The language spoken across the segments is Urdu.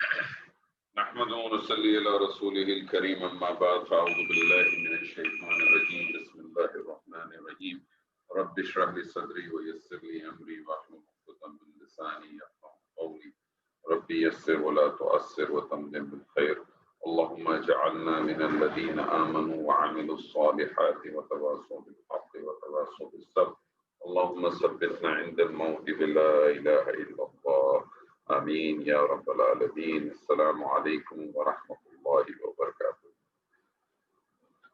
نحمده ونصلي على رسوله الكريم أما بعد فأعوذ بالله من الشيطان الرجيم بسم الله الرحمن الرحيم رب اشرح لي صدري ويسر لي أمري واحلل عقدة من لساني يفقهوا قولي رب يسر ولا تعسر وتمم بالخير اللهم اجعلنا من الذين آمنوا وعملوا الصالحات وتواصوا بالحق وتواصوا بالصبر اللهم ثبتنا عند الموت بلا إله إلا الله آمین یا رب العالمین. السلام علیکم ورحمۃ اللہ وبرکاتہ.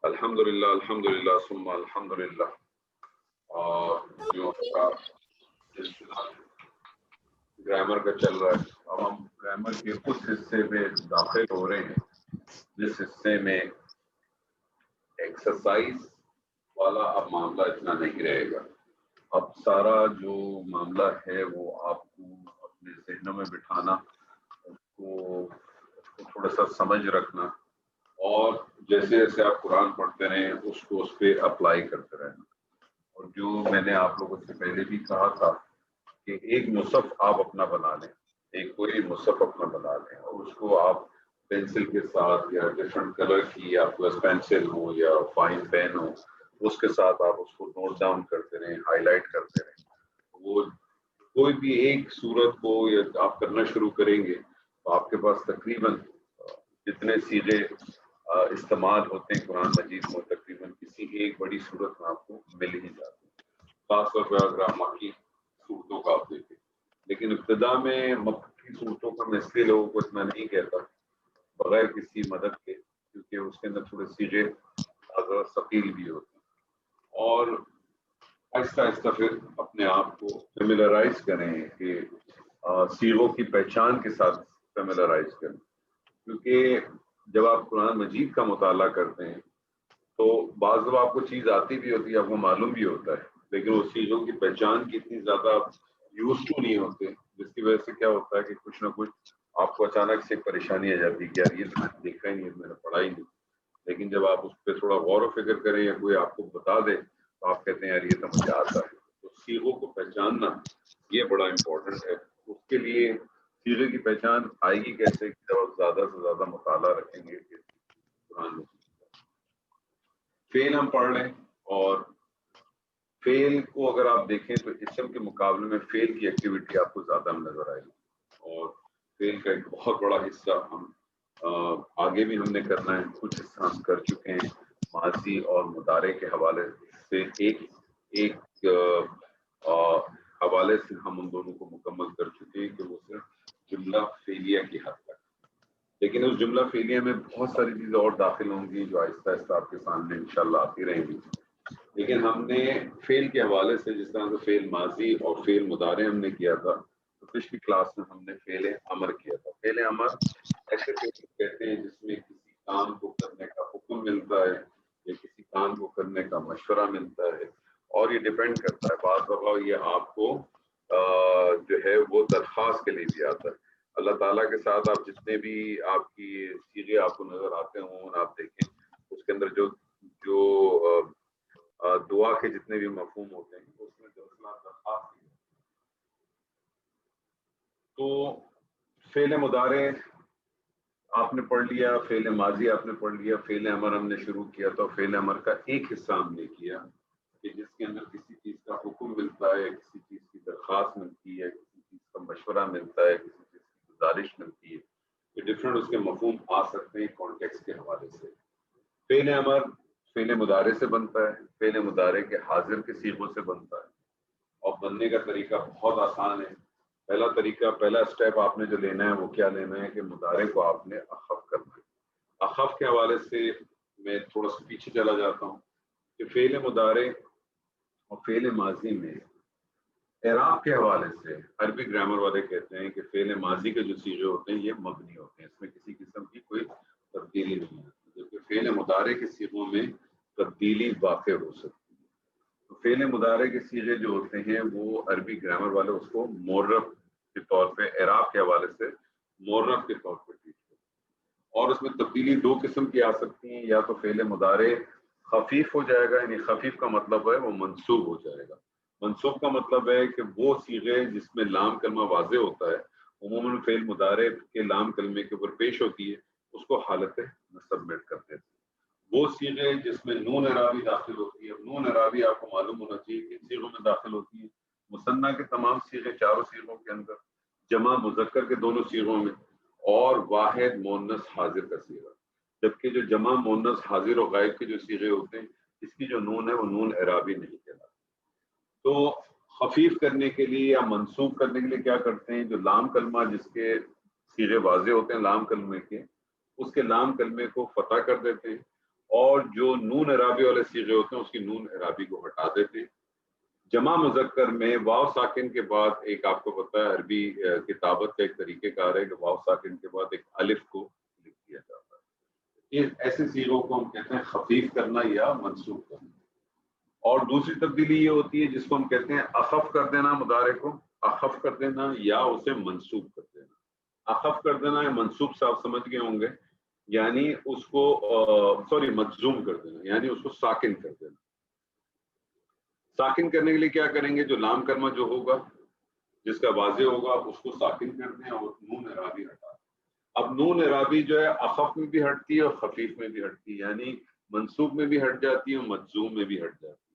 الحمدللہ ثم الحمدللہ. اور جو گرامر کا چل رہا ہے، اب ہم گرامر کے اس حصے میں داخل ہو رہے ہیں جس حصے میں ایکسرسائز والا اب معاملہ اتنا نہیں رہے گا. اب سارا جو معاملہ ہے وہ آپ کو اپنے ذہنوں میں بٹھانا، اس کو تھوڑا سا سمجھ رکھنا، اور جیسے جیسے آپ قرآن پڑھتے رہیں اس کو اس پہ اپلائی کرتے رہنا. اور جو میں نے آپ لوگوں سے پہلے بھی کہا تھا کہ ایک مصحف آپ اپنا بنا لیں، ایک کوئی مصحف اپنا بنا لیں، اور اس کو آپ پینسل کے ساتھ یا ڈفرنٹ کلر کی آپ کے پاس پینسل ہو یا فائن پین ہو، اس کے ساتھ آپ اس کو نوٹ ڈاؤن کرتے رہیں، ہائی لائٹ کرتے رہیں. وہ کوئی بھی ایک صورت کو یا آپ کرنا شروع کریں گے تو آپ کے پاس تقریباً جتنے سیغے استعمال ہوتے ہیں قرآن مجید میں تقریباً کسی ایک بڑی صورت میں آپ کو مل ہی جاتی ہے، خاص طور پہ اگر آپ مکی صورتوں کا آپ دیکھیں. لیکن ابتدا میں مکی صورتوں کا میں اس لیے لوگوں کو اتنا نہیں کہتا بغیر کسی مدد کے، کیونکہ اس کے اندر تھوڑے سیغے ثقیل بھی ہوتے ہیں. اور آہستہ آہستہ پھر اپنے آپ کو فیملرائز کریں کہ صیغوں کی پہچان کے ساتھ فیملرائز کریں. کیونکہ جب آپ قرآن مجید کا مطالعہ کرتے ہیں تو بعض دفعہ آپ کو چیز آتی بھی ہوتی ہے، آپ کو معلوم بھی ہوتا ہے، لیکن اس چیزوں کی پہچان کی اتنی زیادہ آپ یوز ٹو نہیں ہوتے، جس کی وجہ سے کیا ہوتا ہے کہ کچھ نہ کچھ آپ کو اچانک سے پریشانی آ جاتی ہے کہ یار یہ تو میں نے دیکھا ہی نہیں، میں نے پڑھا ہی نہیں. لیکن جب آپ اس پہ تھوڑا غور و فکر کریں یا کوئی آپ کو بتا دے تو آپ کہتے ہیں یار یہ تو مجھے آتا ہے. تو صیغوں کو پہچاننا یہ بڑا امپورٹنٹ ہے. اس کے لیے صیغے کی پہچان آئے گی کیسے کہ جب آپ زیادہ سے زیادہ مطالعہ رکھیں گے کہ قرآن میں فعل ہم پڑھ لیں. اور فعل کو اگر آپ دیکھیں تو اسم کے مقابلے میں فعل کی ایکٹیویٹی آپ کو زیادہ نظر آئے گی. اور فعل کا ایک بہت بڑا حصہ ہم آگے بھی ہم نے کرنا ہے، کچھ حصہ ہم کر چکے ہیں ماضی اور مضارع کے حوالے سے. ایک حوالے سے ہم ان دونوں کو مکمل کر چکے ہیں کہ وہ صرف جملہ فعلیہ کی حد تک. لیکن اس جملہ فعلیہ میں بہت ساری چیزیں اور داخل ہوں گی جو آہستہ آہستہ آپ کے سامنے انشاءاللہ آتی رہیں گی. لیکن ہم نے فعل کے حوالے سے جس طرح سے فعل ماضی اور فعل مضارع ہم نے کیا تھا، تو پچھلی کلاس میں ہم نے فعل امر کیا تھا. فعل امر ایسے فعل کہتے ہیں جس میں کسی کام کو کرنے کا حکم ملتا ہے یا کسی کام کو کرنے کا مشورہ ملتا ہے، اور یہ ڈیپینڈ کرتا ہے. بعض دفعہ یہ آپ کو جو ہے وہ درخواست کے لیے بھی آتا ہے. اللہ تعالیٰ کے ساتھ آپ جتنے بھی آپ کی صیغے آپ کو نظر آتے ہوں آپ دیکھیں اس کے اندر جو دعا کے جتنے بھی مفہوم ہوتے ہیں اس میں درخواست. تو فعل مضارع آپ نے پڑھ لیا، فعل ماضی آپ نے پڑھ لیا، فعل امر ہم نے شروع کیا. تو فعل امر کا ایک حصہ ہم نے کیا کہ جس کے اندر کسی چیز کا حکم ملتا ہے، کسی چیز کی درخواست ملتی ہے، کسی چیز کا مشورہ ملتا ہے، کسی چیز کی گزارش ملتی ہے. یہ ڈفرینٹ اس کے مفہوم آ سکتے ہیں کانٹیکسٹ کے حوالے سے. فعل امر فعل مضارع سے بنتا ہے، فعل مضارع کے حاضر کے صیغوں سے بنتا ہے. اور بننے کا طریقہ بہت آسان ہے. پہلا اسٹیپ آپ نے جو لینا ہے وہ کیا لینا ہے کہ مضارع کو آپ نے اخف کرنا ہے. اخف کے حوالے سے میں تھوڑا سا پیچھے چلا جاتا ہوں کہ فعل مضارع اور فعل ماضی میں اعراب کے حوالے سے عربی گرامر والے کہتے ہیں کہ فعل ماضی کے جو صیغے ہوتے ہیں یہ مبنی ہوتے ہیں، اس میں کسی قسم کی کوئی تبدیلی نہیں ہوتی، جبکہ فعل مضارع کے صیغوں میں تبدیلی واقع ہو سکتی ہے. تو فعل مضارع کے صیغے جو ہوتے ہیں وہ عربی گرامر والے اس کو مورب کے طور پہ اعراب کے حوالے سے مورب کے طور پہ ٹریٹ کرتے ہیں. اور اس میں تبدیلی دو قسم کی آ سکتی ہیں، یا تو فعل مضارع خفیف ہو جائے گا، یعنی خفیف کا مطلب ہے وہ منصوب ہو جائے گا. منصوب کا مطلب ہے کہ وہ صیغے جس میں لام کلمہ واضح ہوتا ہے عموماً فعل مضارع کے لام کلمے کے اوپر پیش ہوتی ہے اس کو حالت نصب میں کرتے ہیں. وہ صیغے جس میں نون اعرابی داخل ہوتی ہے، نون اعرابی آپ کو معلوم ہونا چاہیے کن صیغوں میں داخل ہوتی ہے. مثنیٰ کے تمام صیغے چاروں صیغوں کے اندر، جمع مذکر کے دونوں صیغوں میں، اور واحد مؤنث حاضر کا صیغہ. جبکہ جو جمع مؤنث حاضر و غائب کے جو صیغے ہوتے ہیں اس کی جو نون ہے وہ نون اعرابی نہیں کہلاتی. تو خفیف کرنے کے لیے یا منسوب کرنے کے لیے کیا کرتے ہیں، جو لام کلمہ جس کے صیغے واضح ہوتے ہیں لام کلمے کے، اس کے لام کلمے کو فتح کر دیتے ہیں، اور جو نون اعرابی والے صیغے ہوتے ہیں اس کی نون اعرابی کو ہٹا دیتے ہیں. جمع مذکر میں واو ساکن کے بعد ایک آپ کو پتہ ہے عربی کتابت کا ایک طریقہ کار ہے کہ واو ساکن کے بعد ایک الف کو لکھ دیا جاتا ہے. ایسے صیغوں کو ہم کہتے ہیں خفیف کرنا یا منسوب کرنا. اور دوسری تبدیلی یہ ہوتی ہے جس کو ہم کہتے ہیں اخف کر دینا، مضارع کو اخف کر دینا یا اسے منسوب کر دینا. اخف کر دینا یا منسوب سے آپ سمجھ گئے ہوں گے، یعنی اس کو مجزوم کر دینا، یعنی اس کو ساکن کر دینا. ساکن کرنے کے لیے کیا کریں گے، جو لام کلمہ جو ہوگا جس کا واضح ہوگا اس کو ساکن کر دیں اور نون اعرابی ہٹا دیں. اب نون اعرابی جو ہے اخف میں بھی ہٹتی ہے اور خفیف میں بھی ہٹتی ہے، یعنی منصوب میں بھی ہٹ جاتی ہے اور مجزوم میں بھی ہٹ جاتی ہے.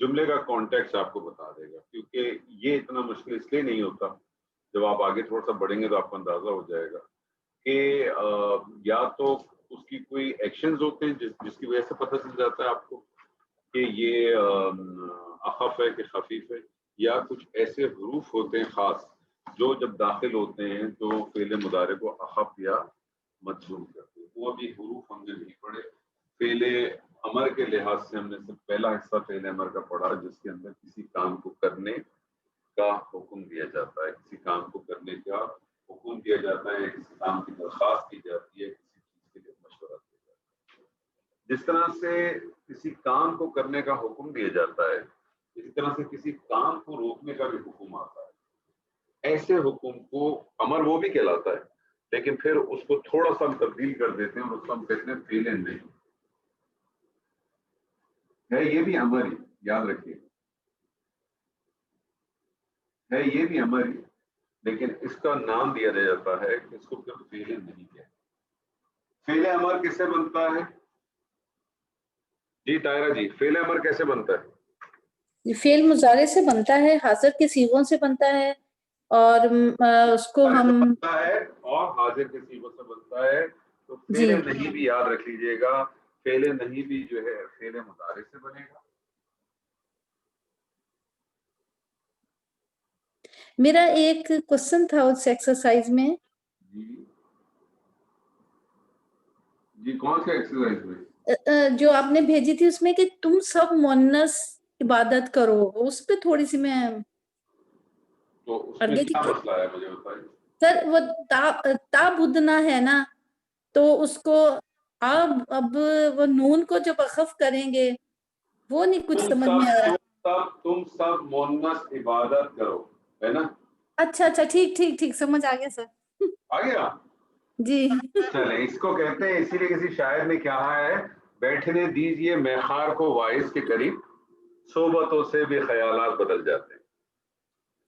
جملے کا کانٹیکس آپ کو بتا دے گا، کیونکہ یہ اتنا مشکل اس لیے نہیں ہوتا. جب آپ آگے تھوڑا سا بڑھیں گے تو آپ کو اندازہ ہو جائے گا کہ یا تو اس کی کوئی ایکشنز ہوتے ہیں جس کی وجہ سے پتہ چل جاتا ہے آپ کو کہ یہ اخف ہے کہ خفیف ہے، یا کچھ ایسے حروف ہوتے ہیں خاص جو جب داخل ہوتے ہیں تو فعل مضارع کو اخف یا مجزوم کرتے ہیں. وہ ابھی حروف ہم نے نہیں پڑھے. فعل امر کے لحاظ سے ہم نے صرف پہلا حصہ فعل امر کا پڑھا جس کے اندر کسی کام کو کرنے کا حکم دیا جاتا ہے، کسی کام کو کرنے کا حکم دیا جاتا ہے، کسی کام کی درخواست کی جاتی ہے، کسی چیز کے لیے مشورہ دیا جاتا ہے. جس طرح سے کسی کام کو کرنے کا حکم دیا جاتا ہے اسی طرح سے کسی کام کو روکنے کا بھی حکم آتا ہے. ایسے حکم کو امر وہ بھی کہلاتا ہے، لیکن پھر اس کو تھوڑا سا ہم تبدیل کر دیتے ہیں اور اس کو ہم کہتے ہیں فعل نہیں ہے. یہ بھی امر ہی، یاد رکھیے ہے یہ بھی امر ہی، لیکن اس کا نام دیا جاتا ہے کہ اس کو پھر فعل نہیں کہتے. فعل امر کس سے بنتا ہے جی طاہرہ جی؟ فعل امر کیسے بنتا ہے؟ فعل مضارع سے بنتا ہے، حاضر کے صیغوں سے بنتا ہے، اور اس کو ہم بنتا ہے اور حاضر کے صیغوں سے بنتا ہے. تو جی فعل نہیں بھی یاد رکھ لیجئے گا، فعل نہیں بھی جو ہے فعل مضارع سے بنے گا. میرا ایک کوشچن تھا اس ایکسرسائز میں. جی کون سے ایکسرسائز میں؟ جو آپ نے بھیجی تھی اس میں کہ تم سب مؤنث عبادت کرو، اس پہ تھوڑی سی میں تو اس میں کیا مسئلہ ہے مجھے بتائیے. سر وہ تا بدنا ہے نا، تو اس کو اب وہ نون کو جب اخف کریں گے وہ نہیں کچھ سمجھ میں آ رہا. تم سب مؤنث عبادت کرو ہے نا. اچھا ٹھیک سمجھ آ گیا سر. آ گیا جی. چلیں اس کو کہتے ہیں، اسی لیے کسی شاعر نے کہا ہے بیٹھنے دیجئے میخار کو واعظ کے قریب، صحبتوں سے بھی خیالات بدل جاتے ہیں.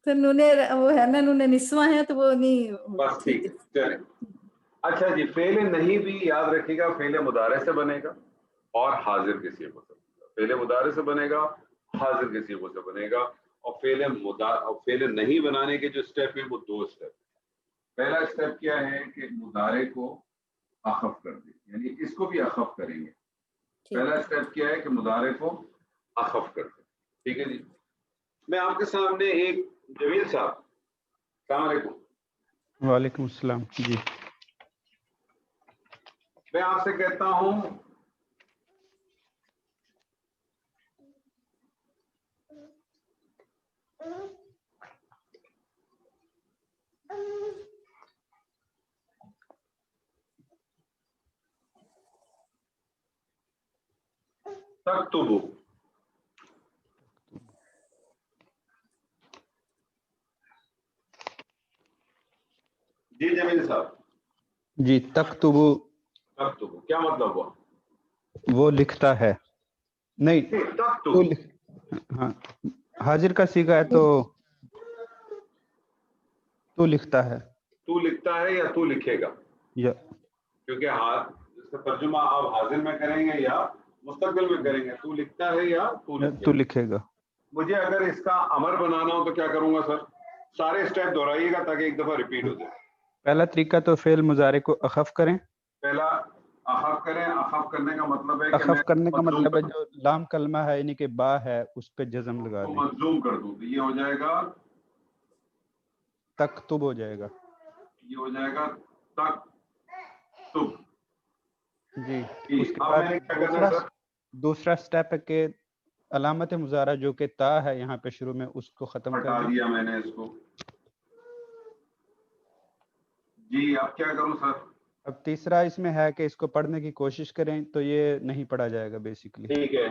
سر نونے وہ ہے نا، نونے نسواں ہے تو وہ نہیں. بس ٹھیک ہے چلیں. اچھا جی، فعل نہیں بھی یاد رکھیے گا فعل مضارع سے بنے گا اور حاضر کے صیغوں سے بنے گا. فعل مضارع سے بنے گا، حاضر کے صیغوں سے بنے گا. اور فعل نہیں بنانے کے جو اسٹیپ ہیں وہ دو اسٹیپ. پہلا اسٹیپ کیا ہے کہ مضارع کو اخف کر دیں، یعنی اس کو بھی اخف کریں گے. پہلا اسٹیپ کیا ہے کہ مضارع کو اخف کر دیں. ٹھیک ہے جی. میں آپ کے سامنے ایک جمیل صاحب، السلام علیکم. وعلیکم السلام. جی میں آپ سے کہتا ہوں تکتبو. جی جمیل صاحب. جی تکتبو کیا مطلب ہوا؟ وہ لکھتا ہے. نہیں تو ہاں حاضر کا صیغہ ہے تو لکھتا ہے. تو لکھتا ہے یا تو لکھے گا, یا کیونکہ اس کا ترجمہ آپ حاضر میں کریں گے یا مستقبل میں کریں گے. تو لکھتا ہے یا تو لکھے گا. مجھے اگر اس کا امر بنانا ہو تو کیا کروں گا سر؟ سارے اسٹیپ دہرائیے گا تاکہ ایک دفعہ ریپیٹ ہو جائے. پہلا طریقہ تو فعل مضارع کو اخف کریں. پہلا اخف کریں. اخف کرنے کا مطلب ہے کہ اخف کرنے کا مجزوم مطلب ہے جو لام کلمہ ہے یعنی کہ با ہے اس پہ جزم لگا تو دیں. مجزوم کر دوں تو یہ ہو جائے گا تکتب ہو جائے گا. یہ ہو جائے گا تکتب. جی. اس کے اب بعد میں نے کیا کرنا ہے سر؟ دوسرا سٹیپ ہے کہ علامت مضارع جو کہ تا ہے یہاں پہ شروع میں اس کو ختم کر ہٹا دیں. دیا میں نے اس کو. جی اب کیا کروں سر؟ اب تیسرا اس میں ہے کہ اس کو پڑھنے کی کوشش کریں تو یہ نہیں پڑھا جائے گا بیسیکلی. ٹھیک ہے.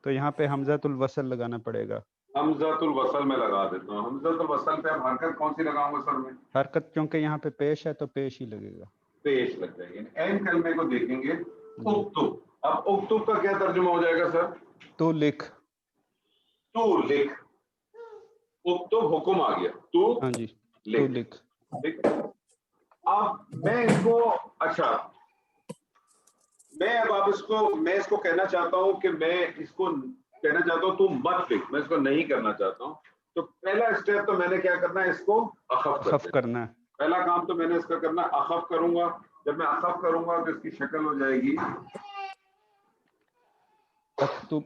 تو یہاں پہ حمزۃ الوصل لگانا پڑے گا. حمزۃ الوصل میں لگا دیتا ہوں. حمزۃ الوصل پہ اب حرکت کون سی لگاؤں گا سر میں؟ حرکت کیونکہ یہاں پہ پیش ہے تو پیش ہی لگے گا. پیش لگ جائے گی. این کلمے کو دیکھیں گے اکتب. اب اکتب کا کیا ترجمہ ہو جائے گا سر؟ تو لکھ. تو لکھ. اکتب حکم آ گیا. تو ہاں جی تو لکھ. ٹھیک. اب میں اس کو اچھا میں اب آپ میں اس کو کہنا چاہتا ہوں کہ میں اس کو کہنا چاہتا ہوں تو مت لکھ. میں اس کو نہیں کرنا چاہتا ہوں. تو پہلا اسٹیپ تو میں نے کیا کرنا ہے؟ اس کو اخف کرنا ہے. پہلا کام تو میں نے اس کا کرنا اخف کروں گا. جب میں اخف کروں گا تو اس کی شکل ہو جائے گی تکتب.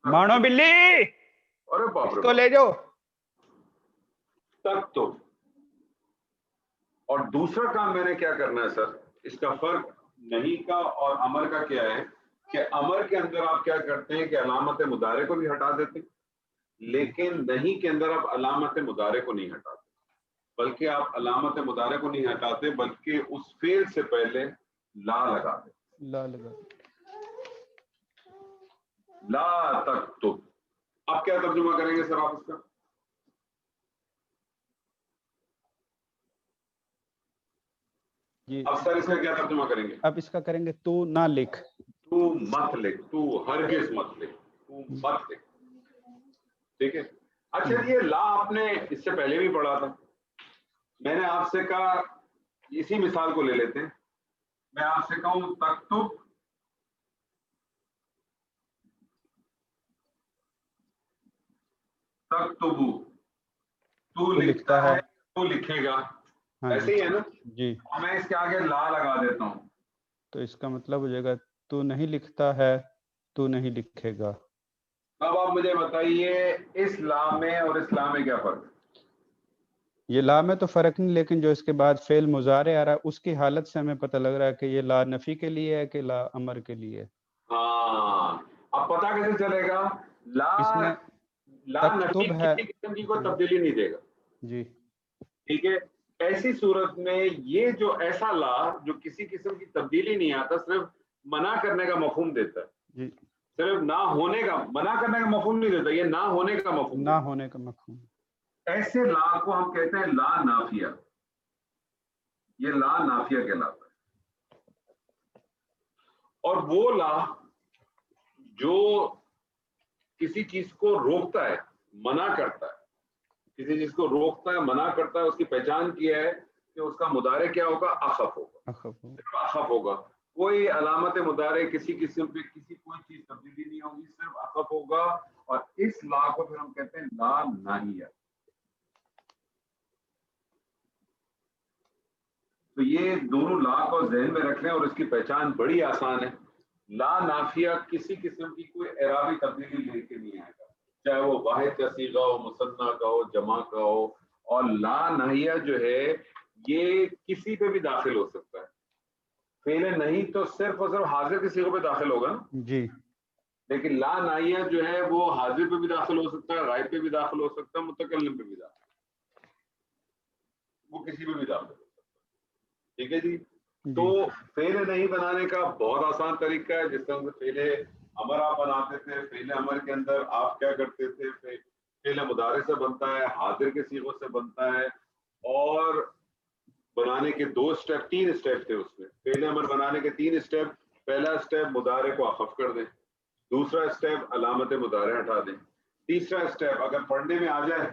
مانو بلی ارے باپ اس رے کو لے جاؤ. تکتب. اور دوسرا کام میں نے کیا کرنا ہے سر؟ اس کا فرق نہیں کا اور امر کا کیا ہے کہ امر کے اندر آپ کیا کرتے ہیں کہ علامت مضارع کو بھی ہٹا دیتے ہیں, لیکن نہیں کے اندر آپ علامت مضارع کو نہیں ہٹاتے, بلکہ آپ علامت مضارع کو نہیں ہٹاتے بلکہ اس فعل سے پہلے لا لگاتے. لا لگا. لا تکتب. اب کیا ترجمہ کریں گے سر آپ اس کا؟ جی اب سر اس کا کیا ترجمہ کریں گے؟ اب اس کا کریں گے تو نہ لکھ. تو مت لکھ. تو ہرگز مت لکھ. تو مت لکھ. ٹھیک ہے. اچھا یہ لا آپ نے اس سے پہلے بھی پڑھا تھا. میں نے آپ سے کہا اسی مثال کو لے لیتے ہیں. میں آپ سے کہوں تکتب تکتبو. تو لکھتا ہے تو لکھے گا. ایسے ہی ہے نا؟ جی. میں اس کے آگے لا لگا دیتا ہوں تو اس کا مطلب ہو جائے گا تو نہیں لکھتا ہے تو نہیں لکھے گا. اب آپ مجھے بتائیے اس لا میں اور اس لا میں کیا فرق ہے؟ یہ لا میں تو فرق نہیں, لیکن جو اس کے بعد فعل مضارع آ رہا ہے اس کی حالت سے ہمیں پتہ لگ رہا ہے کہ یہ لا نفی کے لیے ہے کہ لا امر کے لیے. ہاں اب پتہ کیسے چلے گا؟ اس میں لا نفی تکتب ہے. کسی قسم کی کوئی تبدیلی نہیں دے گا. جی ٹھیک ہے. ایسی صورت میں یہ جو ایسا لا جو کسی قسم کی تبدیلی نہیں آتا, صرف منع کرنے کا مفہوم دیتا ہے. جی صرف نہ ہونے کا, منع کرنے کا مفہوم نہیں دیتا, یہ نہ ہونے کا مفہوم نہ ہونے کا مفہوم. ایسے لا کو ہم کہتے ہیں لا نافیہ. یہ لا نافیہ کہلاتا ہے. اور وہ لا جو کسی چیز کو روکتا ہے, منع کرتا ہے, کسی چیز کو روکتا ہے, منع کرتا ہے, اس کی پہچان کیا ہے کہ اس کا مضارع کیا ہوگا؟ اخف ہوگا. صرف اخف ہوگا. کوئی علامت مضارع کسی قسم پہ کسی کوئی چیز تبدیلی نہیں ہوگی, صرف اخف ہوگا. اور اس لا کو پھر ہم کہتے ہیں لا ناہیہ. تو یہ دونوں لا کو ذہن میں رکھ لیں اور اس کی پہچان بڑی آسان ہے. لا نافیہ کسی قسم کی کوئی اعرابی تبدیلی لے کے نہیں آئے گا, چاہے وہ واحد کا صیغہ ہو, مثنیٰ کا ہو, جمع کا ہو. اور لا ناہیہ جو ہے یہ کسی پہ بھی داخل ہو سکتا ہے. فعل نہیں تو صرف اور صرف حاضر کے صیغے پہ داخل ہوگا نا. جی. لیکن لا ناہیہ جو ہے وہ حاضر پہ بھی داخل ہو سکتا ہے, غائب پہ بھی داخل ہو سکتا ہے, متکلم پہ بھی داخل, وہ کسی پہ بھی داخل ہو سکتا ہے. ٹھیک ہے جی. تو فعل نہیں بنانے کا بہت آسان طریقہ ہے. جس طرح سے فعل امر آپ بناتے تھے, فعل امر کے اندر آپ کیا کرتے تھے, فعل مضارع سے بنتا ہے, حاضر کے صیغوں سے بنتا ہے, اور بنانے کے 2 اسٹیپ 3 اسٹیپ تھے اس میں. فعل امر بنانے کے 3 اسٹیپ. پہلا اسٹیپ مضارع کو اخف کر دیں, دوسرا اسٹیپ علامت مضارع ہٹا دیں, تیسرا اسٹیپ اگر پڑھنے میں آ جائے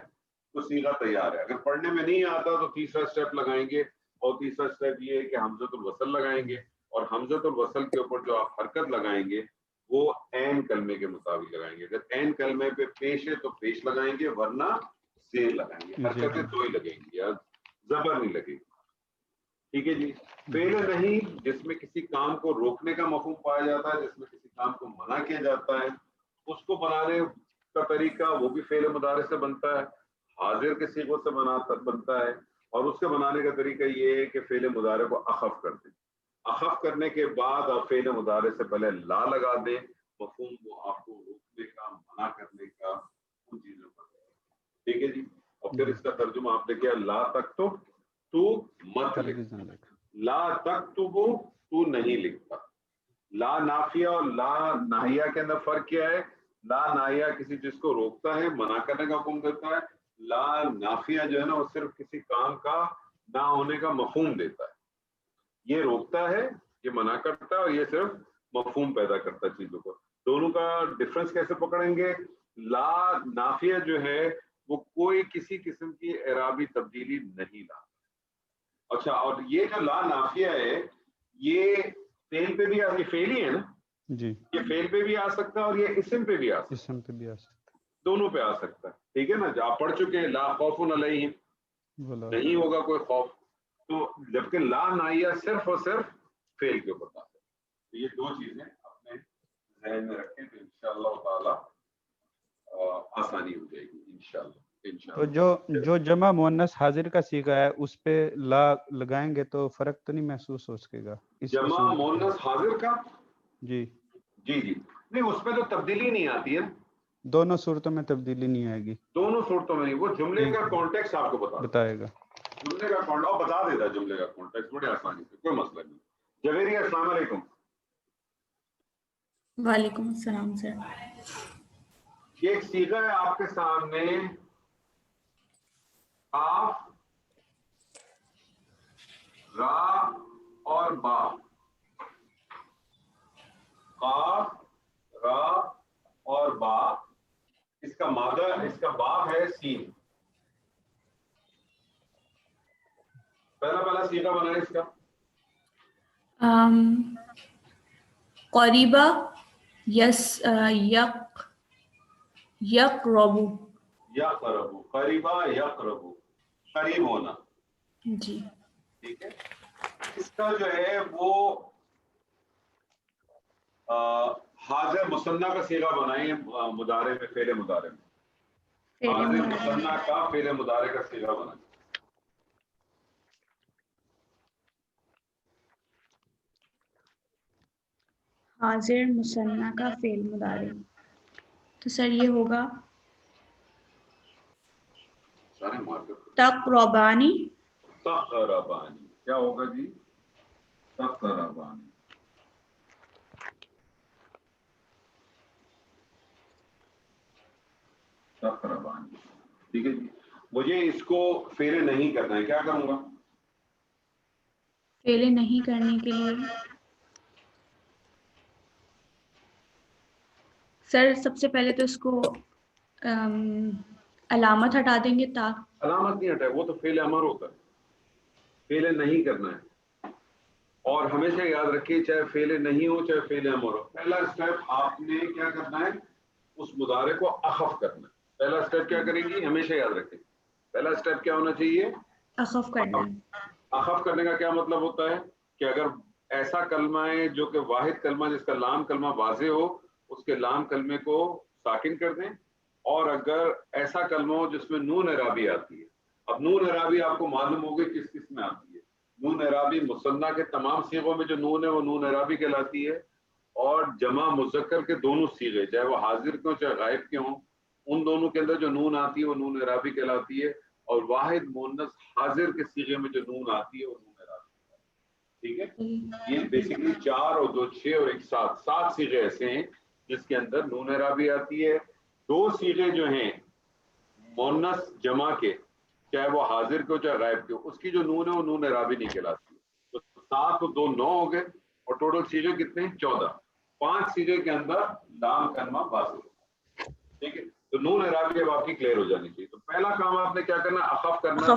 تو صیغہ تیار ہے. اگر پڑھنے میں نہیں آتا تو تیسرا اسٹیپ لگائیں گے, اور تیسرا اسٹیپ یہ ہے کہ حمزۃ الوصل لگائیں گے, اور حمزۃ الوصل کے اوپر جو آپ حرکت لگائیں گے وہ عین کلمے کے مطابق لگائیں گے. اگر عین کلمے پہ پیش ہے تو پیش لگائیں گے, ورنہ زیر لگائیں گے. حرکتیں دو ہی لگیں گی, یا زبر نہیں لگے گی. ٹھیک ہے جی. فعل نہیں جس میں کسی کام کو روکنے کا مفہوم پایا جاتا ہے, جس میں کسی کام کو منع کیا جاتا ہے, اس کو بنانے کا طریقہ وہ بھی فعل مضارع سے بنتا ہے, حاضر کے صیغوں سے بنتا ہے, اور اس کے بنانے کا طریقہ یہ ہے کہ فعل مضارع کو اخف کر دیں. اخف کرنے کے بعد آپ فعل مضارع سے پہلے لا لگا دیں, مفہوم وہ آپ کو روکنے کا, منع کرنے کا, ان چیزوں پر. ٹھیک ہے جی. اور پھر اس کا ترجمہ آپ نے کیا, لا تک تو مت لکھ, لا تک تو نہیں لکھتا. لا نافیہ اور لا ناہیہ کے اندر فرق کیا ہے؟ لا ناہیہ کسی چیز کو روکتا ہے, منع کرنے کا حکم دیتا ہے. لا نافیہ جو ہے نا وہ صرف کسی کام کا نہ ہونے کا مفہوم دیتا ہے. یہ روکتا ہے, یہ منع کرتا ہے, اور یہ صرف مفہوم پیدا کرتا ہے چیزوں کو. دونوں کا ڈفرنس کیسے پکڑیں گے؟ لا نافیہ جو ہے وہ کوئی کسی قسم کی اعرابی تبدیلی نہیں لاتا. اچھا, اور یہ جو لا نافیہ ہے یہ فعل پہ بھی یہ فعل ہی ہے نا جی, یہ فعل پہ بھی آ سکتا ہے اور یہ اسم پہ بھی آ سکتا ہے, اسم پہ بھی آ سکتا ہے, دونوں پہ آ سکتا ہے. ٹھیک ہے نا, جو آپ پڑھ چکے ہیں لا خوف علیہم, نہیں ہوگا کوئی خوف. تو جبکہ لا ناہیہ صرف اور صرف فعل کے اوپر آتا ہے. تو یہ دو چیزیں اپنے ذہن میں رکھیں تو انشاءاللہ تعالی آسانی ہو جائے گی انشاءاللہ. تو جو جمع مؤنث حاضر کا صیغہ ہے اس پہ لا لگائیں گے تو فرق تو نہیں محسوس ہو سکے گا؟ جمع مؤنث حاضر کا جی جی نہیں, اس پہ تو تبدیلی نہیں آتی ہے. دونوں صورتوں میں تبدیلی نہیں آئے گی. دونوں صورتوں میں نہیں, وہ جملے کا کانٹیکسٹ آپ کو بتائے گا. جملے کا کانٹیکسٹ بتا دیتا ہے, جملے کا کانٹیکسٹ بڑے آسانی سے, کوئی مسئلہ نہیں. جویریہ السلام علیکم. وعلیکم السلام سر. یہ ایک صیغہ ہے آپ کے سامنے, قاف را اور با. قاف را اور با, اس کا مادہ, اس کا با ہے سین. پہلا صیغہ بنا ہے اس کا قریبا یقربو. یقربو, قریبا یقربو, قریب ہونا. جی ٹھیک ہے. اس کا جو ہے وہ حاضر مثنیٰ کا صیغہ بنائیں مضارع میں, فعل مضارع میں. حاضر مثنیٰ کا فعل مضارع کا صیغہ بنائیں. حاضر مثنیٰ کا فعل مضارع, تو سر یہ ہوگا تقربانی. تقربانی کیا ہوگا جی؟ تقربانی. تقربانی. ٹھیک ہے جی. مجھے اس کو فعل نہیں کرنا ہے, کیا کروں گا؟ فعل نہیں کرنے کے لیے سر سب سے پہلے تو اس کو علامت ہٹا دیں گے. تا علامت نہیں ہٹائے, وہ تو فعل امر ہوتا ہے, فعل نہیں کرنا ہے. اور ہمیشہ یاد رکھیے چاہے فعل نہیں ہو چاہے فعل امر ہو, پہلا اسٹیپ آپ نے کیا کرنا ہے, اس مضارع کو اخف کرنا ہے. پہلا اسٹیپ کیا کریں گی, ہمیشہ یاد رکھیں, پہلا اسٹیپ کیا ہونا چاہیے, اخف کرنا. اخف کرنے کا کیا مطلب ہوتا ہے کہ اگر ایسا کلمہ ہے جو کہ واحد کلمہ جس کا لام کلمہ واضح ہو, اس کے لام کلمے کو ساکن کر دیں. اور اگر ایسا کلمہ ہو جس میں نون اعرابی آتی ہے, اب نون اعرابی آپ کو معلوم ہوگی کس کس میں آتی ہے. نون اعرابی مثنیٰ کے تمام صیغوں میں جو نون ہے وہ نون اعرابی کہلاتی ہے, اور جمع مذکر کے دونوں صیغے چاہے وہ حاضر کے ہوں چاہے غائب کے ہوں, ان دونوں کے اندر جو نون آتی ہے وہ نون اعرابی کہلاتی ہے. اور واحد مؤنث حاضر کے صیغے میں جو نون آتی ہے وہ نون اعرابی. ٹھیک ہے, یہ بیسیکلی 4 اور 2 6 اور 1 7 صیغے ایسے ہیں جس کے اندر نون اعرابی آتی ہے. 2 صیغے جو ہیں مؤنث جمع کے, چاہے وہ حاضر کے ہو چاہے غائب کے ہو, اس کی جو نون ہے وہ نون اعرابی نہیں کہلاتی. تو 7 اور 2 9 ہو گئے, اور ٹوٹل صیغے کتنے ہیں 14. 5 صیغے کے اندر لام کلمہ واضح. ٹھیک ہے, تو نون اعرابی اب آپ کی کلیئر ہو جانی چاہیے. تو پہلا کام آپ نے کیا کرنا ہے, اخف کرنا ہے. تو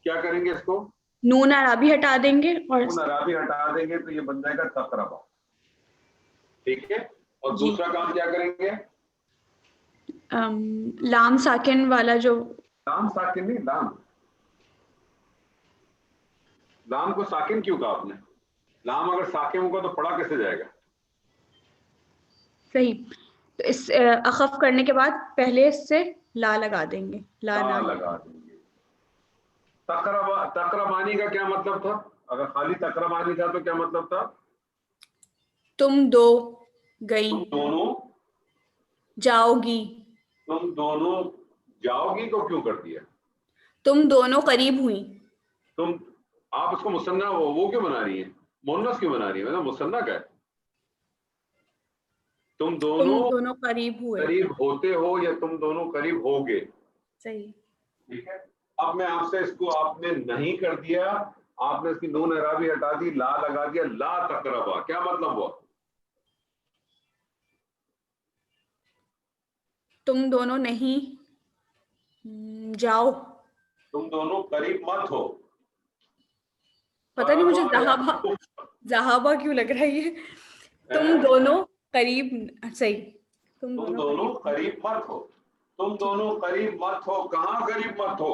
کیا کریں گے اس کو, نون اعرابی ہٹا دیں گے اور نون اعرابی ہٹا دیں گے تو یہ بن جائے گا تقربا. ٹھیک ہے, اور جی. دوسرا کام کیا کریں گے, لام ساکن والا جو لام ساکن نہیں, لام کو ساکن کیوں کہا آپ نے؟ لام اگر ساکن ہوگا تو پڑھا کیسے جائے گا؟ صحیح. تو اس اخف کرنے کے بعد پہلے اس سے لا لگا دیں گے, لا لا نہ لگا دیں گے. تقربانی کا کیا مطلب تھا؟ اگر خالی تقربانی تھا تو کیا مطلب تھا؟ تم دو گئی, تم دونوں جاؤ گی. تم دونوں جاؤ گی کو کیوں کر دیا؟ تم دونوں قریب ہوئی. تم, آپ اس کو مثنیٰ وہ کیوں بنا رہی ہیں, مؤنث کیوں بنا رہی ہیں؟ مثنیٰ کا ہے. تم دونوں قریب ہوئے. قریب ہوتے ہو یا تم دونوں قریب ہوگے. صحیح. ٹھیک ہے, اب میں آپ سے اس کو آپ نے نہیں کر دیا, آپ نے اس کی نون اعرابی ہٹا دی, لا لگا دیا, لا تقربا. کیا مطلب ہوا؟ تم دونوں نہیں جاؤ. تم دونوں قریب مت ہو. پتہ نہیں مجھے زہابہ کیوں لگ رہا ہے یہ. تم دونوں قریب, صحیح, تم دونوں قریب مت ہو. تم دونوں قریب مت ہو, کہاں قریب مت ہو؟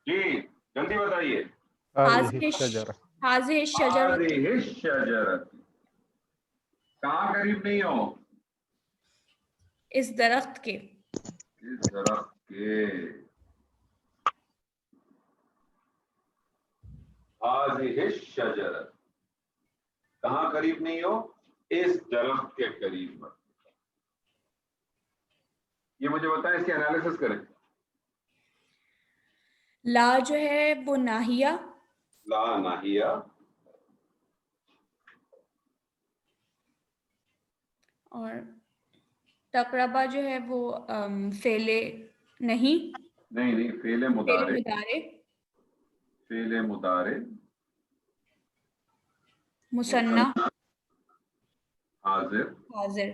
جی جلدی بتائیے. هذه الشجرة. هذه الشجرة. هذه الشجرة. کہاں قریب نہیں ہو؟ اس درخت کے. اس درخت کے. هذه الشجرة. کہاں قریب نہیں ہو؟ اس درخت کے قریب مت. یہ مجھے بتائیں, اس کی انالیسس کریں. لا جو ہے وہ ناہیہ, لا ناہیہ, اور تقربا جو ہے وہ فعل نہیں, فعل مضارع, فعل مضارع مثنیٰ حاضر.